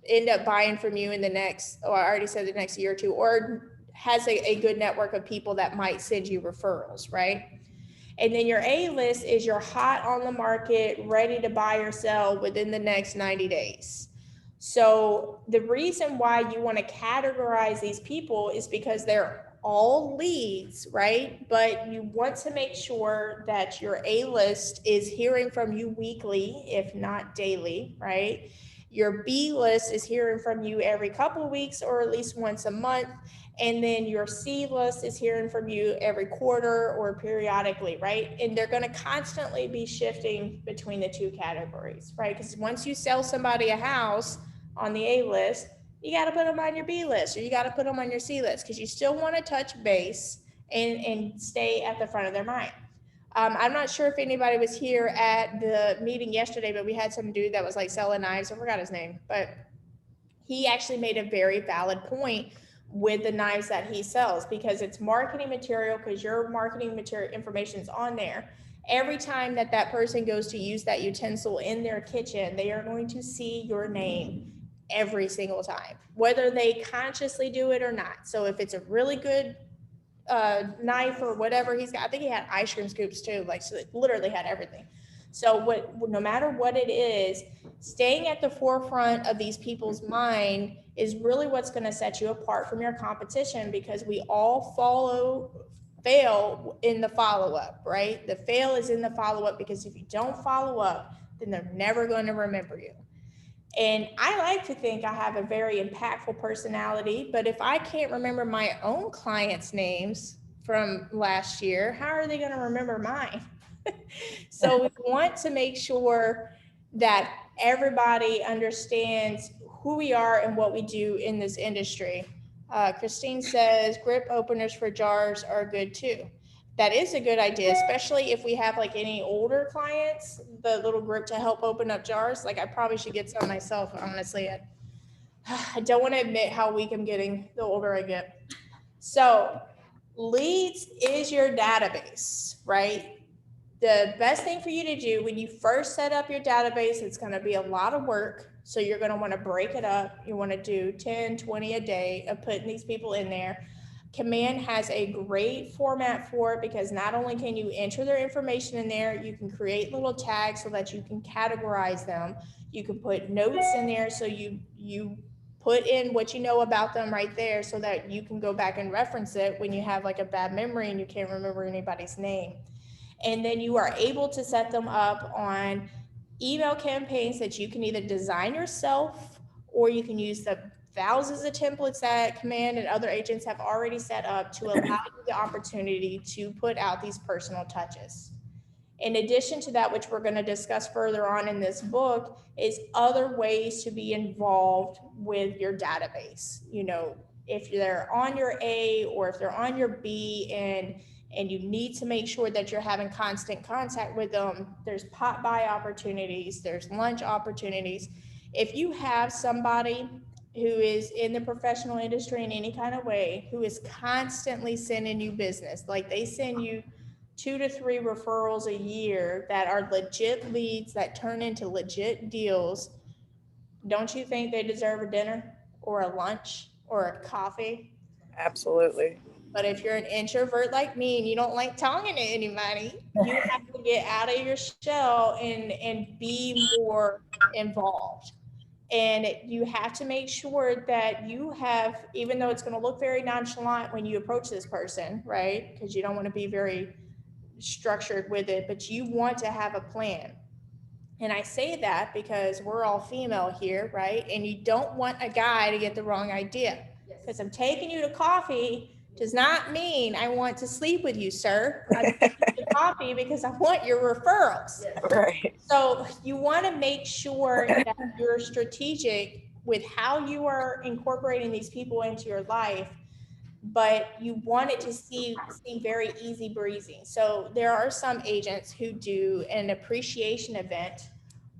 end up buying from you in the next, or I already said the next year or two, or has a good network of people that might send you referrals, right? And then your A list is your hot on the market, ready to buy or sell within the next 90 days. So the reason why you want to categorize these people is because they're all leads, right? But you want to make sure that your A list is hearing from you weekly, if not daily, right? Your B list is hearing from you every couple of weeks or at least once a month. And then your C list is hearing from you every quarter or periodically, right? And they're going to constantly be shifting between the two categories, right? Because once you sell somebody a house on the A list, you got to put them on your B list, or you got to put them on your C list, because you still want to touch base and stay at the front of their mind. I'm not sure if anybody was here at the meeting yesterday, but we had some dude that was like selling knives. I forgot his name, but he actually made a very valid point with the knives that he sells, because it's marketing material, because your marketing material information is on there. Every time that that person goes to use that utensil in their kitchen, they are going to see your name every single time, whether they consciously do it or not. So if it's a really good knife or whatever he's got, I think he had ice cream scoops too, like, so it literally had everything. So no matter what it is, staying at the forefront of these people's mind is really what's going to set you apart from your competition, because we all fail in the follow-up, right? The fail is in the follow-up, because if you don't follow up, then they're never going to remember you. And I like to think I have a very impactful personality, but if I can't remember my own clients' names from last year, how are they going to remember mine? So we want to make sure that everybody understands who we are and what we do in this industry. Christine says grip openers for jars are good too. That is a good idea, especially if we have like any older clients, the little grip to help open up jars. Like, I probably should get some myself, honestly. I don't want to admit how weak I'm getting the older I get. So leads is your database, right? The best thing for you to do when you first set up your database, it's going to be a lot of work. So you're going to want to break it up. You want to do 10, 20 a day of putting these people in there. Command has a great format for it, because not only can you enter their information in there, you can create little tags so that you can categorize them. You can put notes in there, so you put in what you know about them right there, so that you can go back and reference it when you have like a bad memory and you can't remember anybody's name. And then you are able to set them up on email campaigns that you can either design yourself or you can use the thousands of templates that Command and other agents have already set up to allow you the opportunity to put out these personal touches. In addition to that, which we're going to discuss further on in this book, is other ways to be involved with your database. You know, if they're on your A or if they're on your B and you need to make sure that you're having constant contact with them, there's pop by opportunities, there's lunch opportunities. If you have somebody who is in the professional industry in any kind of way, who is constantly sending you business, like they send you 2 to 3 referrals a year that are legit leads that turn into legit deals, don't you think they deserve a dinner or a lunch or a coffee? Absolutely. But if you're an introvert like me and you don't like talking to anybody, you have to get out of your shell and be more involved. And you have to make sure that you have, even though it's going to look very nonchalant when you approach this person, right? Because you don't want to be very structured with it, but you want to have a plan. And I say that because we're all female here, right? And you don't want a guy to get the wrong idea. Because I'm taking you to coffee does not mean I want to sleep with you, sir. I'm taking you to coffee because I want your referrals. Right. So you want to make sure that you're strategic with how you are incorporating these people into your life, but you want it to seem very easy breezy. So there are some agents who do an appreciation event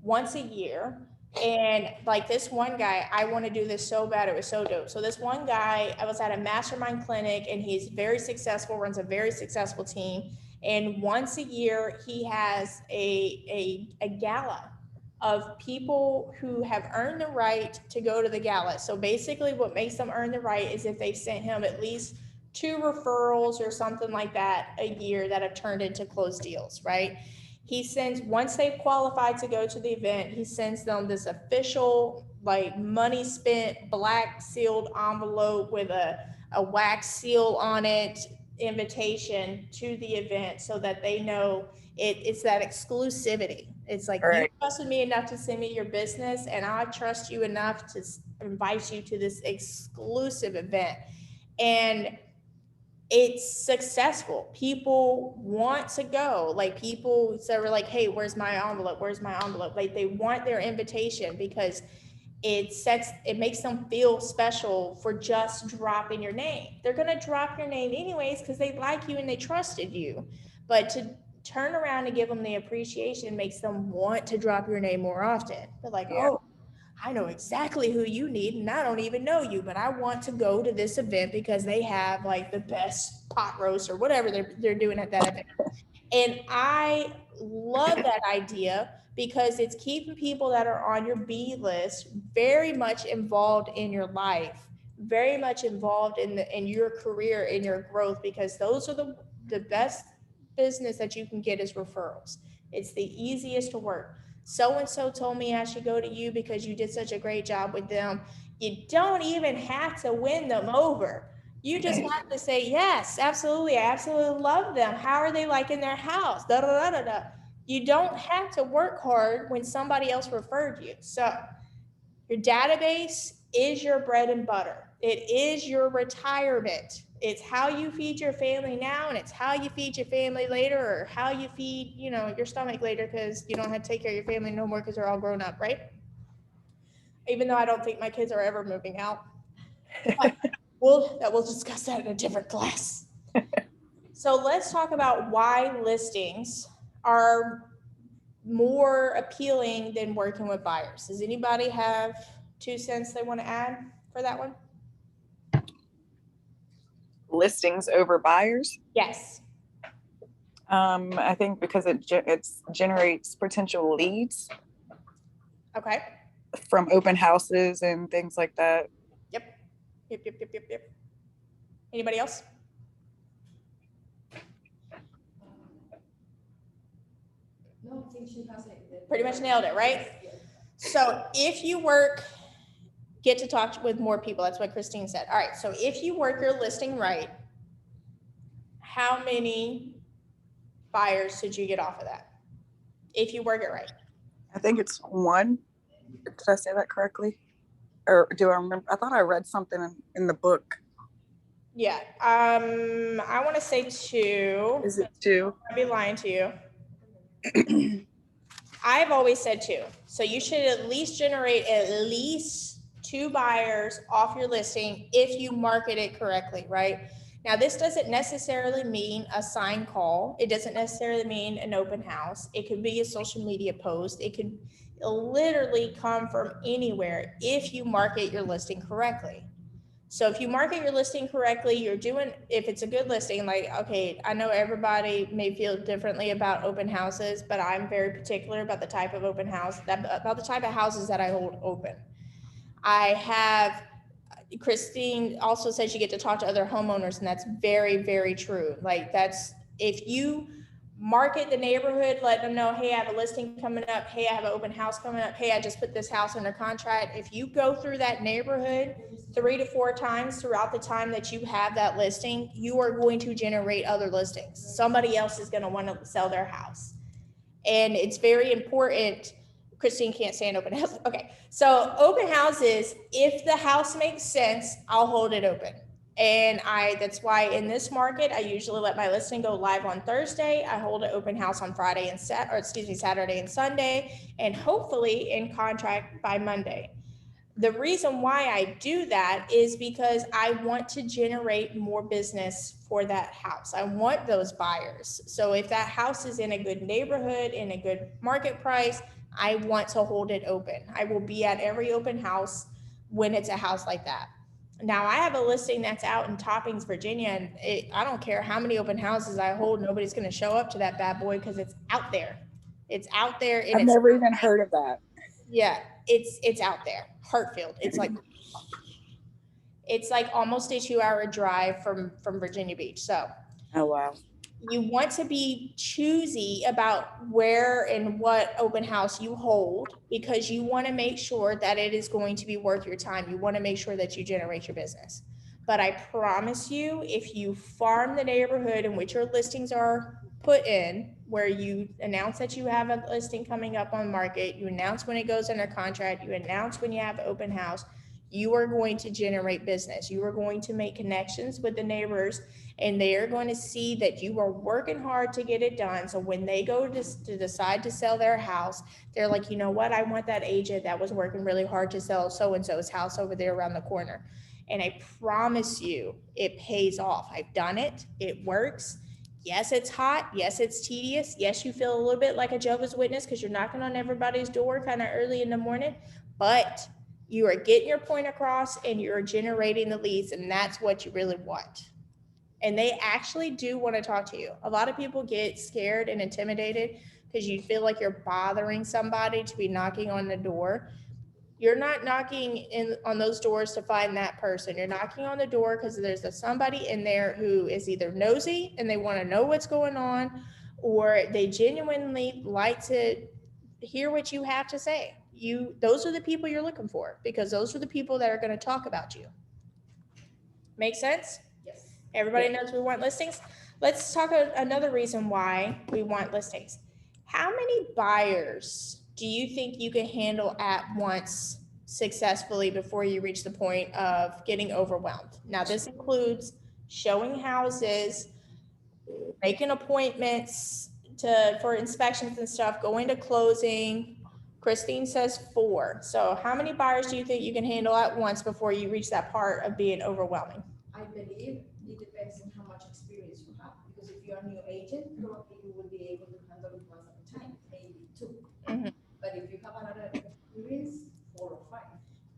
once a year. And like this one guy, I want to do this so bad. It was so dope. So this one guy, I was at a mastermind clinic and he's very successful, runs a very successful team. And once a year, he has a gala of people who have earned the right to go to the gala. So basically what makes them earn the right is if they've sent him at least 2 referrals or something like that a year that have turned into closed deals, right? He sends, once they've qualified to go to the event, he sends them this official, like money spent, black sealed envelope with a wax seal on it, invitation to the event so that they know it's that exclusivity. It's like, you Right. trusted me enough to send me your business, and I trust you enough to invite you to this exclusive event. And it's successful. People want to go. Like people that were like, hey, where's my envelope? Where's my envelope? Like they want their invitation because it makes them feel special for just dropping your name. They're going to drop your name anyways because they like you and they trusted you. But to turn around and give them the appreciation makes them want to drop your name more often. They're like, Yeah. oh, I know exactly who you need and I don't even know you, but I want to go to this event because they have like the best pot roast or whatever they're doing at that event. And I love that idea because it's keeping people that are on your B list very much involved in your life, very much involved in your career, in your growth, because those are the best business that you can get is referrals. It's the easiest to work. So-and-so told me I should go to you because you did such a great job with them. You don't even have to win them over. You just have to say, yes, absolutely. I absolutely love them. How are they like in their house? Da, da, da, da, da. You don't have to work hard when somebody else referred you. So your database is your bread and butter. It is your retirement. It's how you feed your family now, and it's how you feed your family later, or how you feed, your stomach later, because you don't have to take care of your family no more because they're all grown up, right? Even though I don't think my kids are ever moving out. But we'll discuss that in a different class. So let's talk about why listings are more appealing than working with buyers. Does anybody have 2 cents they want to add for that one? Listings over buyers. Yes. I think because it generates potential leads Okay. from open houses and things like that. Yep. Anybody else? No, I think she has it. Pretty much nailed it, right? Yeah. So if you get to talk with more people, that's what Christine said. All right, so if you work your listing right, how many buyers should you get off of that? If you work it right. I think it's 1. Did I say that correctly? Or do I remember? I thought I read something in the book. Yeah. I want to say 2. Is it 2? I'd be lying to you. I've always said 2. So you should at least generate at least 2 buyers off your listing if you market it correctly, right? Now, this doesn't necessarily mean a sign call. It doesn't necessarily mean an open house. It could be a social media post. It could literally come from anywhere if you market your listing correctly. So if you market your listing correctly, if it's a good listing, like, okay, I know everybody may feel differently about open houses, but I'm very particular about the type of open house, about the type of houses that I hold open. Christine also says you get to talk to other homeowners, and that's very, very true. Like, if you market the neighborhood, let them know, hey, I have a listing coming up. Hey, I have an open house coming up. Hey, I just put this house under contract. If you go through that neighborhood 3 to 4 times throughout the time that you have that listing, you are going to generate other listings. Somebody else is going to want to sell their house. And it's very important. Christine can't stand open houses. Okay. So open houses, if the house makes sense, I'll hold it open. And that's why in this market, I usually let my listing go live on Thursday. I hold an open house on Saturday and Sunday, and hopefully in contract by Monday. The reason why I do that is because I want to generate more business for that house. I want those buyers. So if that house is in a good neighborhood, in a good market price, I want to hold it open. I will be at every open house when it's a house like that. Now, I have a listing that's out in Toppings, Virginia, and I don't care how many open houses I hold, nobody's going to show up to that bad boy because it's out there. It's out there. I've never even heard of that. Yeah, it's out there. Hartfield. It's like almost a 2-hour drive from Virginia Beach. So, oh wow. You want to be choosy about where and what open house you hold, because you want to make sure that it is going to be worth your time. You want to make sure that you generate your business. But I promise you, if you farm the neighborhood in which your listings are put in, where you announce that you have a listing coming up on market, you announce when it goes under contract, you announce when you have open house, you are going to generate business. You are going to make connections with the neighbors, and they are going to see that you are working hard to get it done. So when they go to decide to sell their house, they're like, you know what? I want that agent that was working really hard to sell so-and-so's house over there around the corner. And I promise you, it pays off. I've done it. It works. Yes, it's hot. Yes, it's tedious. Yes, you feel a little bit like a Jehovah's Witness because you're knocking on everybody's door kind of early in the morning, but you are getting your point across and you're generating the leads, and that's what you really want. And they actually do want to talk to you. A lot of people get scared and intimidated because you feel like you're bothering somebody to be knocking on the door. You're not knocking in on those doors to find that person. You're knocking on the door because there's somebody in there who is either nosy and they want to know what's going on, or they genuinely like to hear what you have to say. Those are the people you're looking for, because those are the people that are going to talk about you. Make sense? Yes. Everybody knows we want listings. Let's talk another reason why we want listings. How many buyers do you think you can handle at once successfully before you reach the point of getting overwhelmed? Now, this includes showing houses, making appointments for inspections and stuff, going to closing. Christine says 4. So how many buyers do you think you can handle at once before you reach that part of being overwhelming? I believe it depends on how much experience you have, because if you're a new agent, probably you will be able to handle it one at a time, maybe 2. Mm-hmm. But if you have a lot of experience, 4 or 5.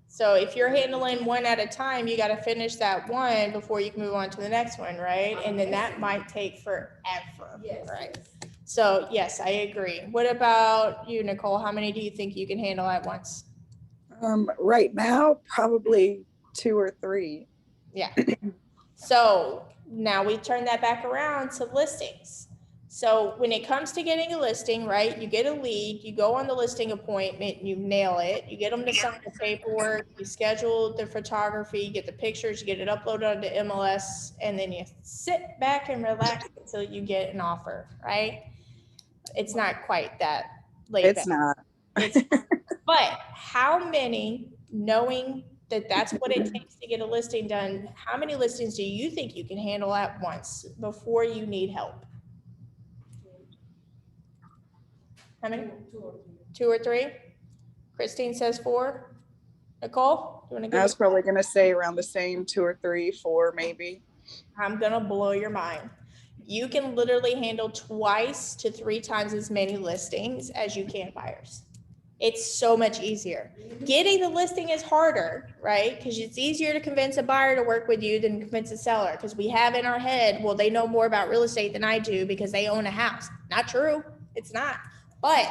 So if you're handling one at a time, you got to finish that one before you can move on to the next one, right? And then that might take forever. Yes. Right. Yes. So yes, I agree. What about you, Nicole? How many do you think you can handle at once? Right now, probably 2 or 3. Yeah. So now we turn that back around to listings. So when it comes to getting a listing, right, you get a lead, you go on the listing appointment, you nail it, you get them to sign the paperwork, you schedule the photography, you get the pictures, you get it uploaded onto MLS, and then you sit back and relax until you get an offer, right? It's not quite that laid back. It's not. But how many, knowing that that's what it takes to get a listing done, how many listings do you think you can handle at once before you need help? How many? Two or three? Christine says 4. Nicole, you want to give I was probably going to say around the same 2 or 3, 4 maybe. I'm going to blow your mind. You can literally handle 2 to 3 times as many listings as you can buyers. It's so much easier. Getting the listing is harder, right? Because it's easier to convince a buyer to work with you than convince a seller, because we have in our head, well, they know more about real estate than I do because they own a house. Not true. It's not. But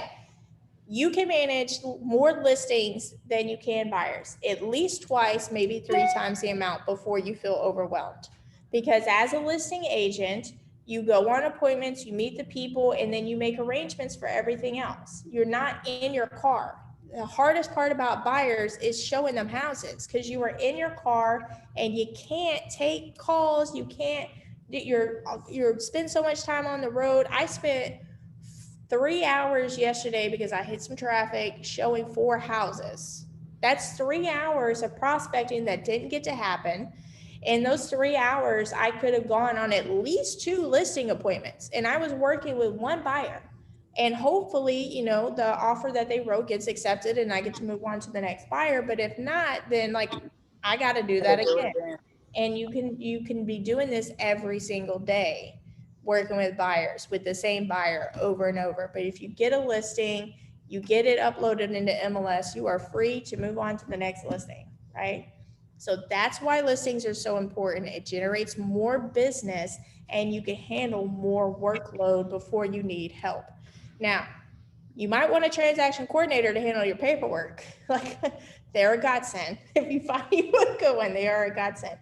you can manage more listings than you can buyers, at least 2, maybe 3 times the amount before you feel overwhelmed. Because as a listing agent, you go on appointments, you meet the people, and then you make arrangements for everything else. You're not in your car. The hardest part about buyers is showing them houses, because you are in your car and you can't take calls. You can't, you're spend so much time on the road. I spent 3 hours yesterday because I hit some traffic showing 4 houses. That's 3 hours of prospecting that didn't get to happen. In those 3 hours, I could have gone on at least 2 listing appointments, and I was working with 1 buyer. And hopefully, the offer that they wrote gets accepted and I get to move on to the next buyer. But if not, then I got to do that again. And you can be doing this every single day, working with buyers, with the same buyer over and over. But if you get a listing, you get it uploaded into MLS, you are free to move on to the next listing, right? So that's why listings are so important. It generates more business and you can handle more workload before you need help. Now, you might want a transaction coordinator to handle your paperwork. They're a godsend. If you find you a good one, they are a godsend.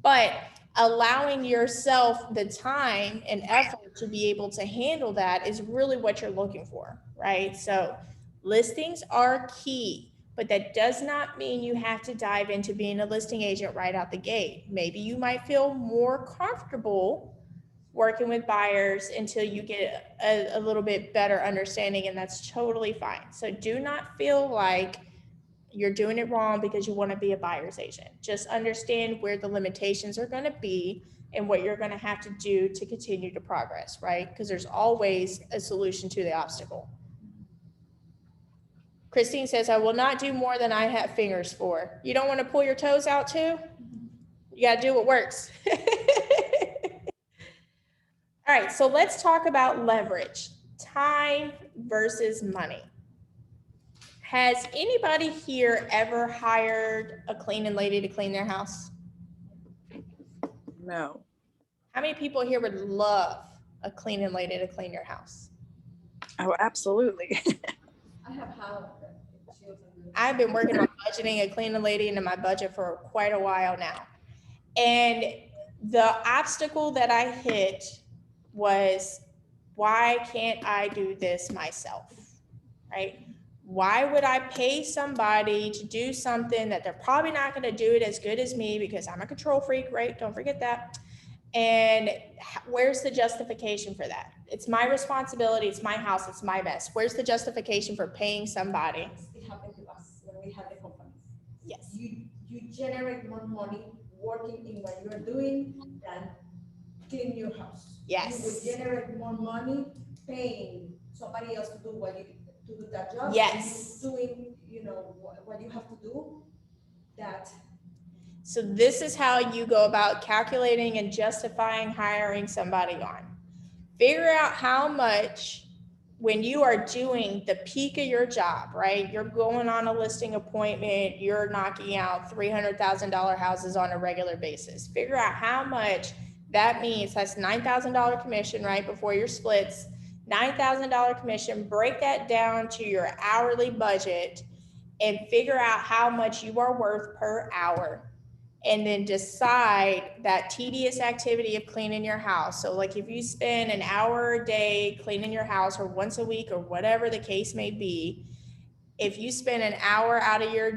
But allowing yourself the time and effort to be able to handle that is really what you're looking for, right? So listings are key, but that does not mean you have to dive into being a listing agent right out the gate. Maybe you might feel more comfortable working with buyers until you get a little bit better understanding, and that's totally fine. So do not feel like you're doing it wrong because you want to be a buyer's agent. Just understand where the limitations are going to be and what you're going to have to do to continue to progress, right? Because there's always a solution to the obstacle. Christine says, I will not do more than I have fingers for. You don't want to pull your toes out too? You got to do what works. All right, so let's talk about leverage, time versus money. Has anybody here ever hired a cleaning lady to clean their house? No. How many people here would love a cleaning lady to clean your house? Oh, absolutely. I have had. I've been working on budgeting a cleaning lady into my budget for quite a while now. And the obstacle that I hit was, why can't I do this myself, right? Why would I pay somebody to do something that they're probably not going to do it as good as me, because I'm a control freak, right? Don't forget that. And where's the justification for that? It's my responsibility. It's my house. It's my mess. Where's the justification for paying somebody? It happened to us when we had the companies. Yes. You generate more money working in what you're doing than clean your house. Yes. You will generate more money paying somebody else to do that job. Yes. Doing, what you have to do. So this is how you go about calculating and justifying hiring somebody on. Figure out how much, when you are doing the peak of your job, right? You're going on a listing appointment, you're knocking out $300,000 houses on a regular basis. Figure out how much that means. That's $9,000 commission, right, before your splits. $9,000 commission, break that down to your hourly budget and figure out how much you are worth per hour. And then decide that tedious activity of cleaning your house. So like if you spend an hour a day cleaning your house, or once a week, or whatever the case may be, if you spend an hour out of your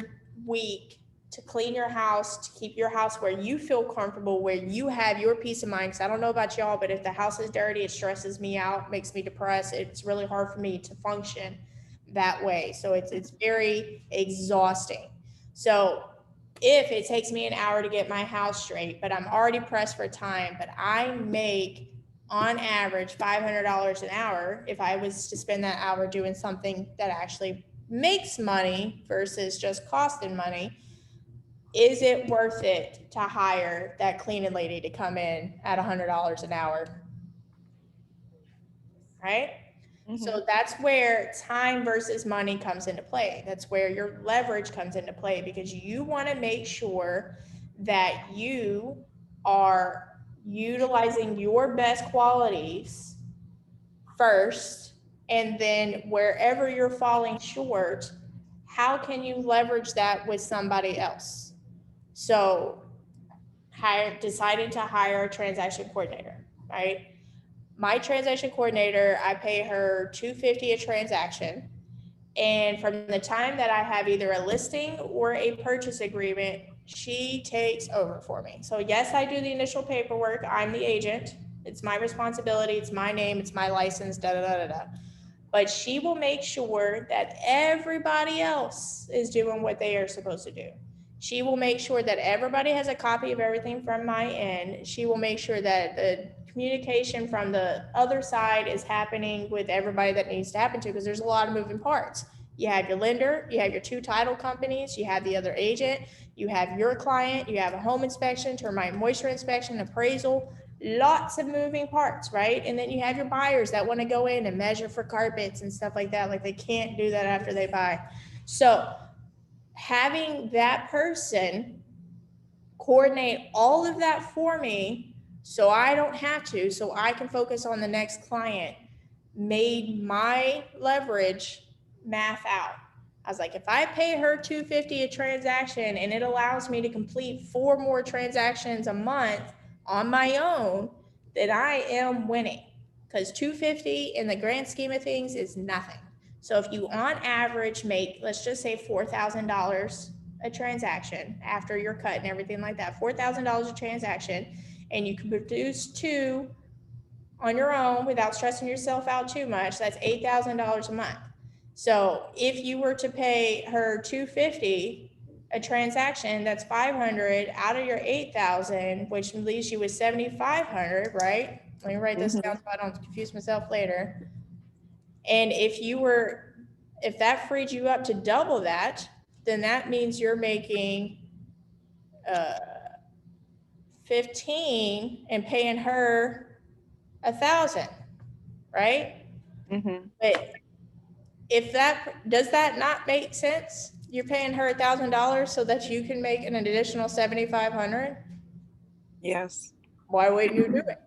week to clean your house, to keep your house where you feel comfortable, where you have your peace of mind, because I don't know about y'all, but if the house is dirty, it stresses me out, makes me depressed. It's really hard for me to function. that way. So it's very exhausting. So if it takes me an hour to get my house straight, but I'm already pressed for time, but I make on average $500 an hour, if I was to spend that hour doing something that actually makes money versus just costing money, is it worth it to hire that cleaning lady to come in at $100 an hour? Right? So that's where time versus money comes into play. That's where your leverage comes into play, because you want to make sure that you are utilizing your best qualities first, and then wherever you're falling short, how can you leverage that with somebody else? So decided to hire a transaction coordinator, right? My transaction coordinator, I pay her $250 a transaction. And from the time that I have either a listing or a purchase agreement, she takes over for me. So yes, I do the initial paperwork. I'm the agent. It's my responsibility. It's my name. It's my license, da, da, da, da, da. But she will make sure that everybody else is doing what they are supposed to do. She will make sure that everybody has a copy of everything from my end. She will make sure that the communication from the other side is happening with everybody that needs to happen to, because there's a lot of moving parts. You have your lender, you have your 2 title companies, you have the other agent, you have your client, you have a home inspection, termite moisture inspection, appraisal, lots of moving parts, right? And then you have your buyers that want to go in and measure for carpets and stuff like that. Like, they can't do that after they buy. So having that person coordinate all of that for me, so I don't have to, so I can focus on the next client, made my leverage math out. I was like, if I pay her $250 a transaction and it allows me to complete 4 more transactions a month on my own, then I am winning, because $250 in the grand scheme of things is nothing. So if you on average make, let's just say $4,000 a transaction after your cut and everything like that, $4,000 a transaction, and you can produce 2 on your own without stressing yourself out too much, that's $8,000 a month. So if you were to pay her $250 a transaction, that's $500 out of your $8,000, which leaves you with $7,500, right? Let me write this down so I don't confuse myself later. And if that freed you up to double that, then that means you're making 15 and paying her 1,000, right? But if does that not make sense? You're paying her $1,000 so that you can make an additional 7,500. Yes. Why wouldn't you do it?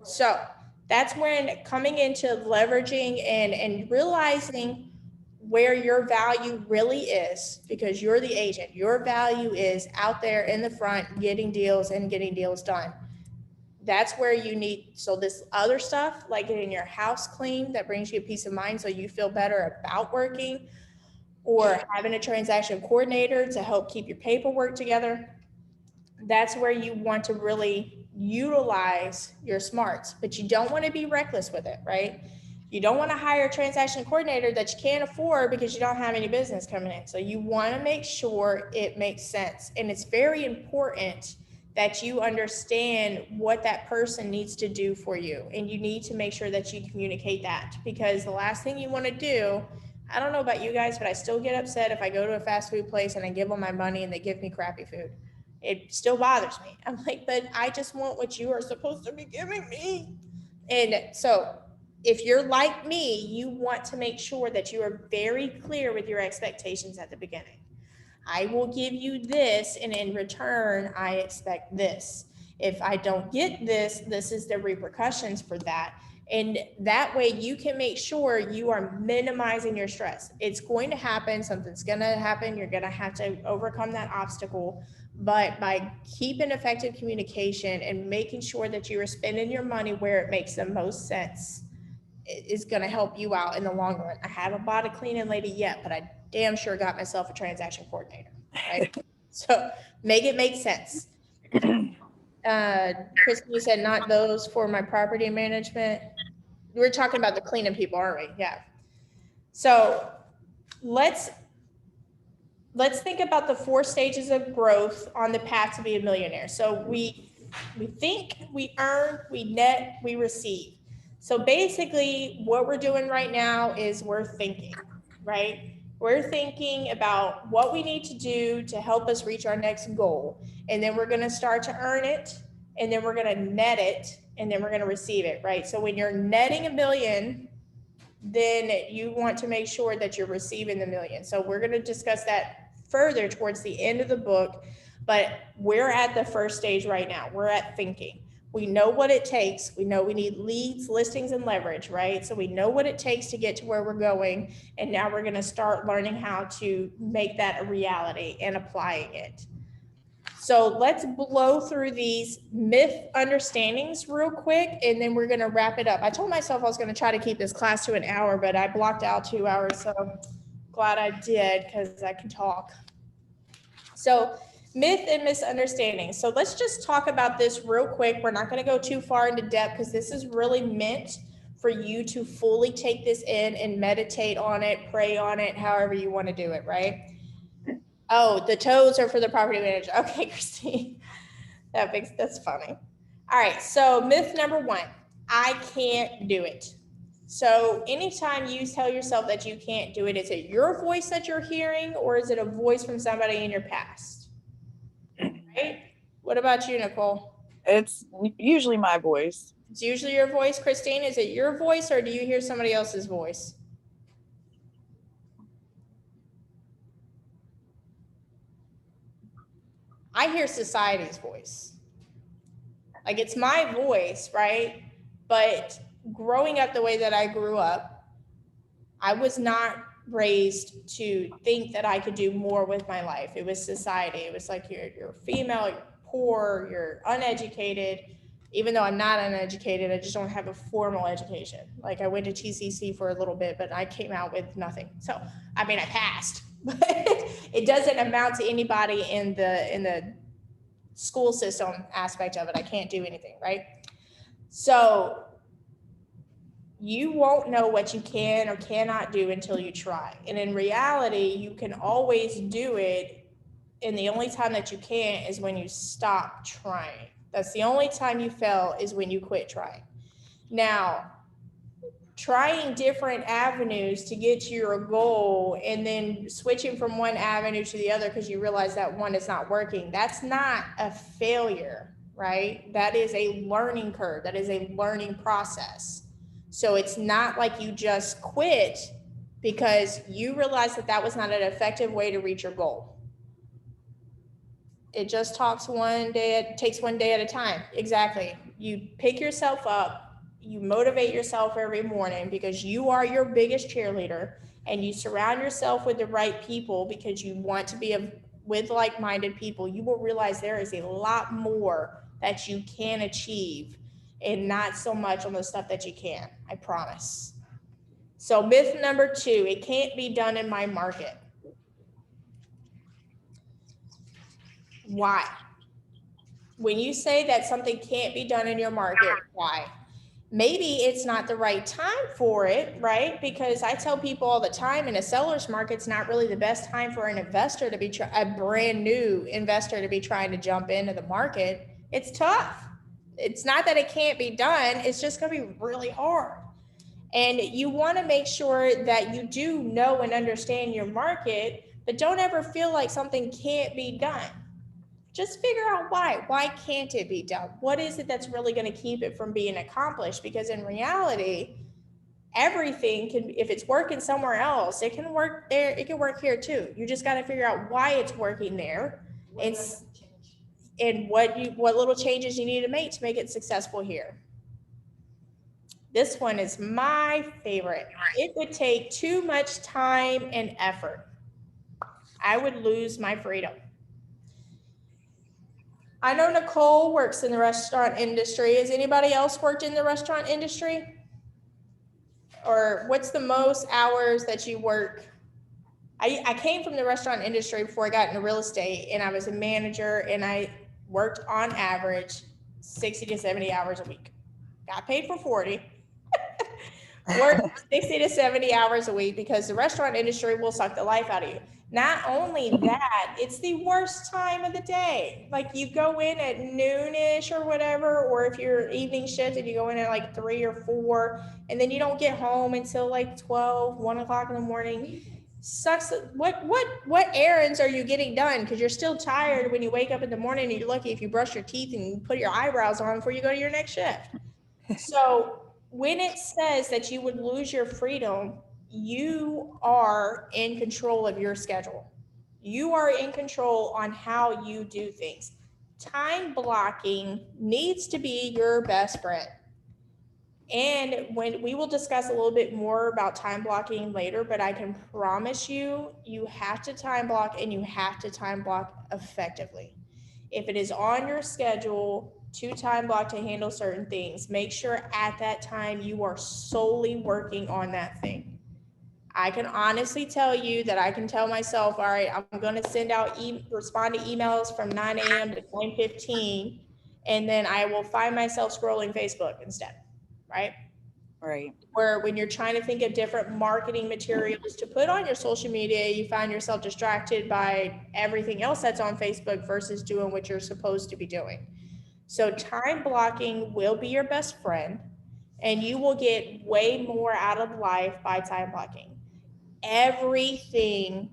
So that's when coming into leveraging and realizing where your value really is, because you're the agent. Your value is out there in the front, getting deals and getting deals done. That's where you need, so this other stuff, like getting your house clean, that brings you peace of mind so you feel better about working, or having a transaction coordinator to help keep your paperwork together. That's where you want to really utilize your smarts, but you don't want to be reckless with it, right? You don't want to hire a transaction coordinator that you can't afford because you don't have any business coming in. So you want to make sure it makes sense. And it's very important that you understand what that person needs to do for you. And you need to make sure that you communicate that, because the last thing you want to do, I don't know about you guys, but I still get upset if I go to a fast food place and I give them my money and they give me crappy food. It still bothers me. I'm like, but I just want what you are supposed to be giving me. And so if you're like me, you want to make sure that you are very clear with your expectations at the beginning. I will give you this, and in return, I expect this. If I don't get this, this is the repercussions for that. And that way you can make sure you are minimizing your stress. It's going to happen. Something's going to happen. You're going to have to overcome that obstacle. But by keeping effective communication and making sure that you are spending your money where it makes the most sense, is going to help you out in the long run. I haven't bought a cleaning lady yet, but I damn sure got myself a transaction coordinator, right? So make it make sense. Kristen, you said not those for my property management. We're talking about the cleaning people, aren't we? Yeah. So let's think about the 4 stages of growth on the path to be a millionaire. So we think, we earn, we net, we receive. So basically what we're doing right now is we're thinking, right? We're thinking about what we need to do to help us reach our next goal. And then we're going to start to earn it, and then we're going to net it, and then we're going to receive it, right? So when you're netting $1 million, then you want to make sure that you're receiving the $1 million. So we're going to discuss that further towards the end of the book, but we're at the first stage right now. We're at thinking. We know what it takes. We know we need leads, listings, and leverage, right? So we know what it takes to get to where we're going. And now we're going to start learning how to make that a reality and applying it. So let's blow through these myth understandings real quick, and then we're going to wrap it up. I told myself I was going to try to keep this class to an hour, but I blocked out 2 hours. So glad I did, because I can talk. So myth and misunderstanding. So let's just talk about this real quick. We're not going to go too far into depth, because this is really meant for you to fully take this in and meditate on it, pray on it, however you want to do it, right? Oh, the toes are for the property manager. Okay, Christine. That's funny. All right, so myth number 1, I can't do it. So anytime you tell yourself that you can't do it, is it your voice that you're hearing, or is it a voice from somebody in your past? Right? What about you, Nicole? It's usually my voice. It's usually your voice. Christine, is it your voice, or do you hear somebody else's voice? I hear society's voice. Like, it's my voice, right? But growing up the way that I grew up, I was not raised to think that I could do more with my life. It was society. It was like, you're female, you're poor, you're uneducated. Even though I'm not uneducated, I just don't have a formal education. Like, I went to TCC for a little bit, but I came out with nothing. So, I mean, I passed, but it doesn't amount to anybody in the school system aspect of it. I can't do anything, right? So you won't know what you can or cannot do until you try. And in reality, you can always do it. And the only time that you can't is when you stop trying. That's the only time you fail, is when you quit trying. Now, trying different avenues to get to your goal and then switching from one avenue to the other because you realize that one is not working, that's not a failure, right? That is a learning curve. That is a learning process. So it's not like you just quit because you realize that that was not an effective way to reach your goal. It just takes one day at a time. Exactly. You pick yourself up, you motivate yourself every morning because you are your biggest cheerleader, and you surround yourself with the right people because you want to be with like-minded people. You will realize there is a lot more that you can achieve and not so much on the stuff that you can, I promise. So myth number 2, it can't be done in my market. Why? When you say that something can't be done in your market, why? Maybe it's not the right time for it, right? Because I tell people all the time, in a seller's market, it's not really the best time for an investor to be, a brand new investor to be trying to jump into the market. It's tough. It's not that it can't be done. It's just going to be really hard. And you want to make sure that you do know and understand your market, but don't ever feel like something can't be done. Just figure out why. Why can't it be done? What is it that's really going to keep it from being accomplished? Because in reality, everything can, if it's working somewhere else, it can work there. It can work here too. You just got to figure out why it's working there, and what little changes you need to make it successful here. This one is my favorite. It would take too much time and effort. I would lose my freedom. I know Nicole works in the restaurant industry. Has anybody else worked in the restaurant industry? Or what's the most hours that you work? I came from the restaurant industry before I got into real estate, and I was a manager, and I worked on average 60 to 70 hours a week. Got paid for 40, Work 60 to 70 hours a week because the restaurant industry will suck the life out of you. Not only that, it's the worst time of the day. Like you go in at noonish or whatever, or if you're evening shift and you go in at like 3 or 4, and then you don't get home until like 12, 1 o'clock in the morning. Sucks. What errands are you getting done? Because you're still tired when you wake up in the morning, and you're lucky if you brush your teeth and put your eyebrows on before you go to your next shift. So when it says that you would lose your freedom, you are in control of your schedule. You are in control on how you do things. Time blocking needs to be your best friend. And when we will discuss a little bit more about time blocking later, but I can promise you, you have to time block, and you have to time block effectively. If it is on your schedule to time block to handle certain things, make sure at that time you are solely working on that thing. I can honestly tell you that I can tell myself, all right, I'm going to send out, respond to emails from 9 a.m. to 9:15, and then I will find myself scrolling Facebook instead, right? Right. Where when you're trying to think of different marketing materials to put on your social media, you find yourself distracted by everything else that's on Facebook versus doing what you're supposed to be doing. So time blocking will be your best friend, and you will get way more out of life by time blocking. Everything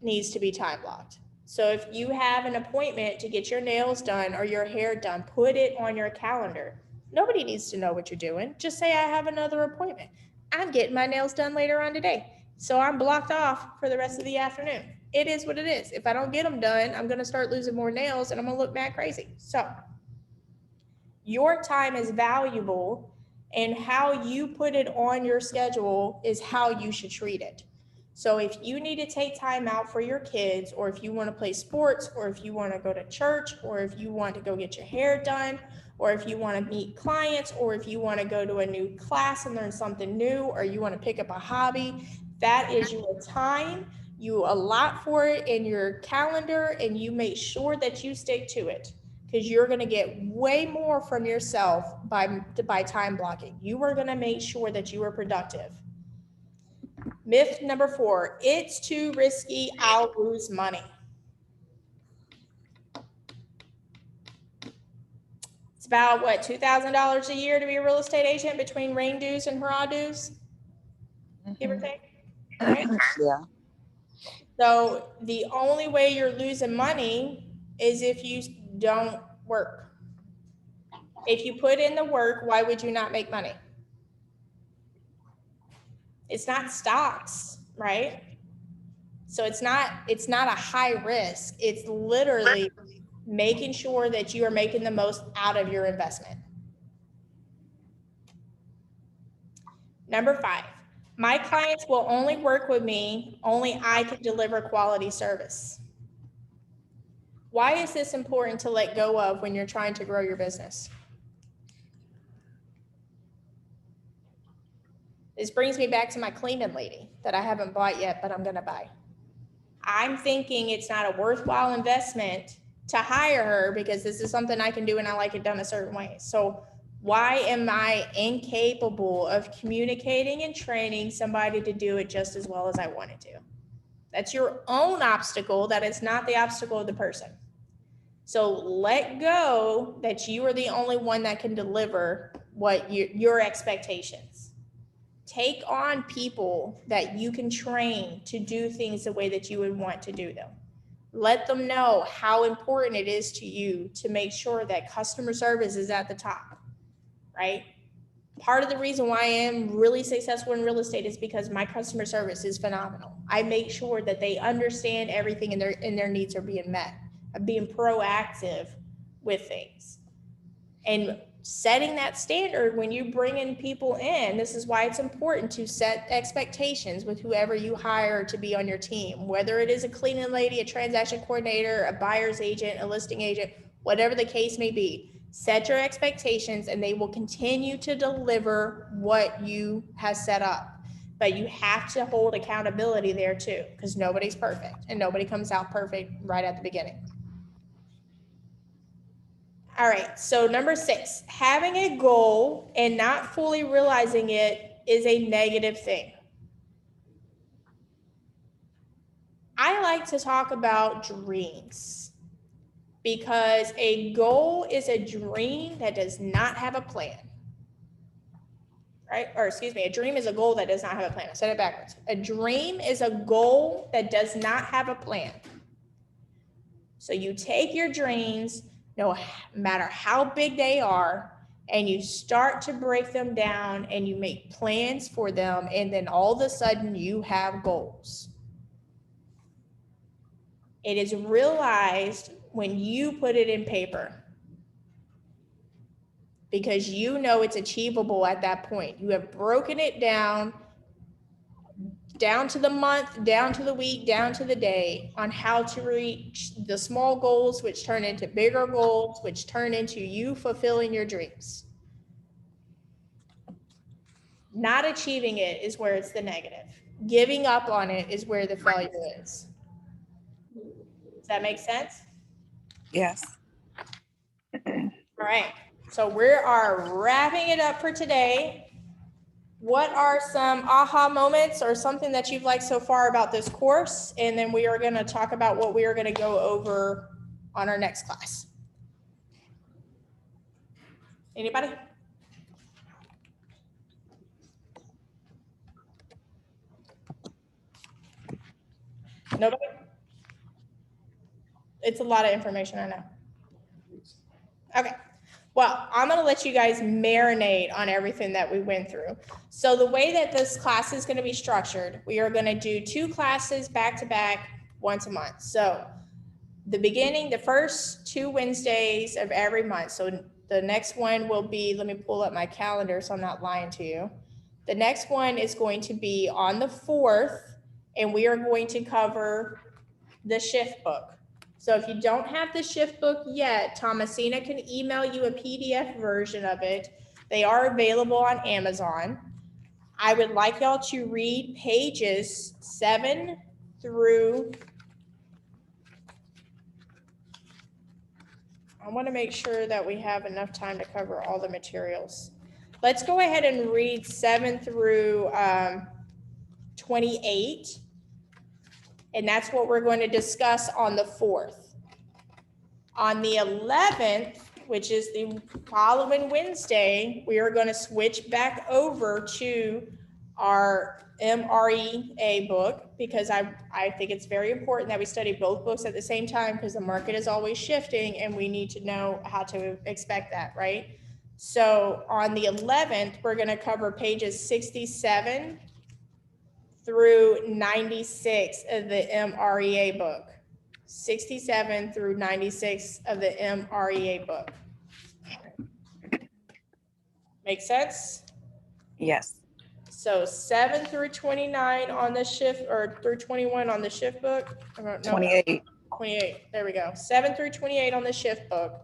needs to be time blocked. So if you have an appointment to get your nails done or your hair done, put it on your calendar. Nobody needs to know what you're doing. Just say, I have another appointment. I'm getting my nails done later on today. So I'm blocked off for the rest of the afternoon. It is what it is. If I don't get them done, I'm going to start losing more nails and I'm going to look mad crazy. So your time is valuable, and how you put it on your schedule is how you should treat it. So if you need to take time out for your kids, or if you want to play sports, or if you want to go to church, or if you want to go get your hair done, or if you want to meet clients, or if you want to go to a new class and learn something new, or you want to pick up a hobby, that is your time. You allot for it in your calendar, and you make sure that you stick to it, because you're going to get way more from yourself by time blocking. You are going to make sure that you are productive. Myth number 4, it's too risky, I'll lose money. It's about what, $2,000 a year to be a real estate agent between rain dues and hurrah dues, give or take, right? Yeah. So the only way you're losing money is if you don't work. If you put in the work, why would you not make money? It's not stocks, right? So it's not a high risk. It's literally making sure that you are making the most out of your investment. Number 5, my clients will only work with me, only I can deliver quality service. Why is this important to let go of when you're trying to grow your business? This brings me back to my cleaning lady that I haven't bought yet, but I'm going to buy. I'm thinking it's not a worthwhile investment to hire her because this is something I can do and I like it done a certain way. So why am I incapable of communicating and training somebody to do it just as well as I wanted to? That's your own obstacle. That is not the obstacle of the person. So let go that you are the only one that can deliver what your expectations. Take on people that you can train to do things the way that you would want to do them. Let them know how important it is to you to make sure that customer service is at the top, right? Part of the reason why I am really successful in real estate is because my customer service is phenomenal. I make sure that they understand everything and their needs are being met. I'm being proactive with things. And setting that standard when you bring in people in, this is why it's important to set expectations with whoever you hire to be on your team, whether it is a cleaning lady, a transaction coordinator, a buyer's agent, a listing agent, whatever the case may be. Set your expectations and they will continue to deliver what you have set up. But you have to hold accountability there too, because nobody's perfect and nobody comes out perfect right at the beginning. All right, so number 6, having a goal and not fully realizing it is a negative thing. I like to talk about dreams because a goal is a dream that does not have a plan. Right? Or excuse me, a dream is a goal that does not have a plan. I said it backwards. A dream is a goal that does not have a plan. So you take your dreams, no matter how big they are, and you start to break them down and you make plans for them, and then all of a sudden you have goals. It is realized when you put it in paper because you know it's achievable at that point. You have broken it down to the month, down to the week, down to the day on how to reach the small goals, which turn into bigger goals, which turn into you fulfilling your dreams. Not achieving it is where it's the negative. Giving up on it is where the failure is. Does that make sense? Yes. All right. So we are wrapping it up for today. What are some aha moments or something that you've liked so far about this course? And then we are going to talk about what we are going to go over on our next class. Anybody? Nobody? It's a lot of information, I know. Okay. Well, I'm going to let you guys marinate on everything that we went through. So the way that this class is going to be structured, we are going to do 2 classes back to back once a month. So the beginning, the first 2 Wednesdays of every month. So the next one will be, let me pull up my calendar so I'm not lying to you. The next one is going to be on the 4th, and we are going to cover the shift book. So if you don't have the shift book yet, Thomasina can email you a PDF version of it. They are available on Amazon. I would like y'all to read pages 7 through, I want to make sure that we have enough time to cover all the materials. Let's go ahead and read 7 through 28. And that's what we're going to discuss on the 4th. On the 11th, which is the following Wednesday, we are going to switch back over to our MREA book because I think it's very important that we study both books at the same time because the market is always shifting and we need to know how to expect that, right? So on the 11th, we're going to cover pages 67 through 96 of the MREA book. 67 through 96 of the MREA book. Make sense? Yes. So 7 through 29 on the shift, or through 21 on the shift book. No, 28. 28, there we go. 7 through 28 on the shift book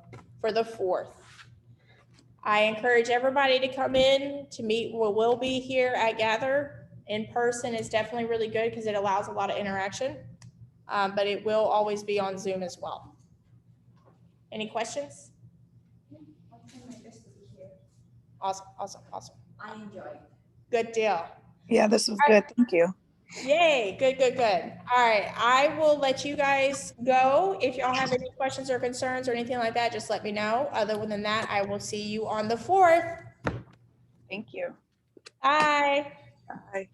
for the 4th. I encourage everybody to come in to meet. We'll be here at Gather. In person is definitely really good because it allows a lot of interaction, but it will always be on Zoom as well. Any questions? I'll try my best to be here. Awesome, awesome, awesome. I enjoy it. Good deal. Yeah, this was good. Thank you. Yay, good, good, good. All right, I will let you guys go. If y'all have any questions or concerns or anything like that, just let me know. Other than that, I will see you on the 4th. Thank you. Bye. Bye.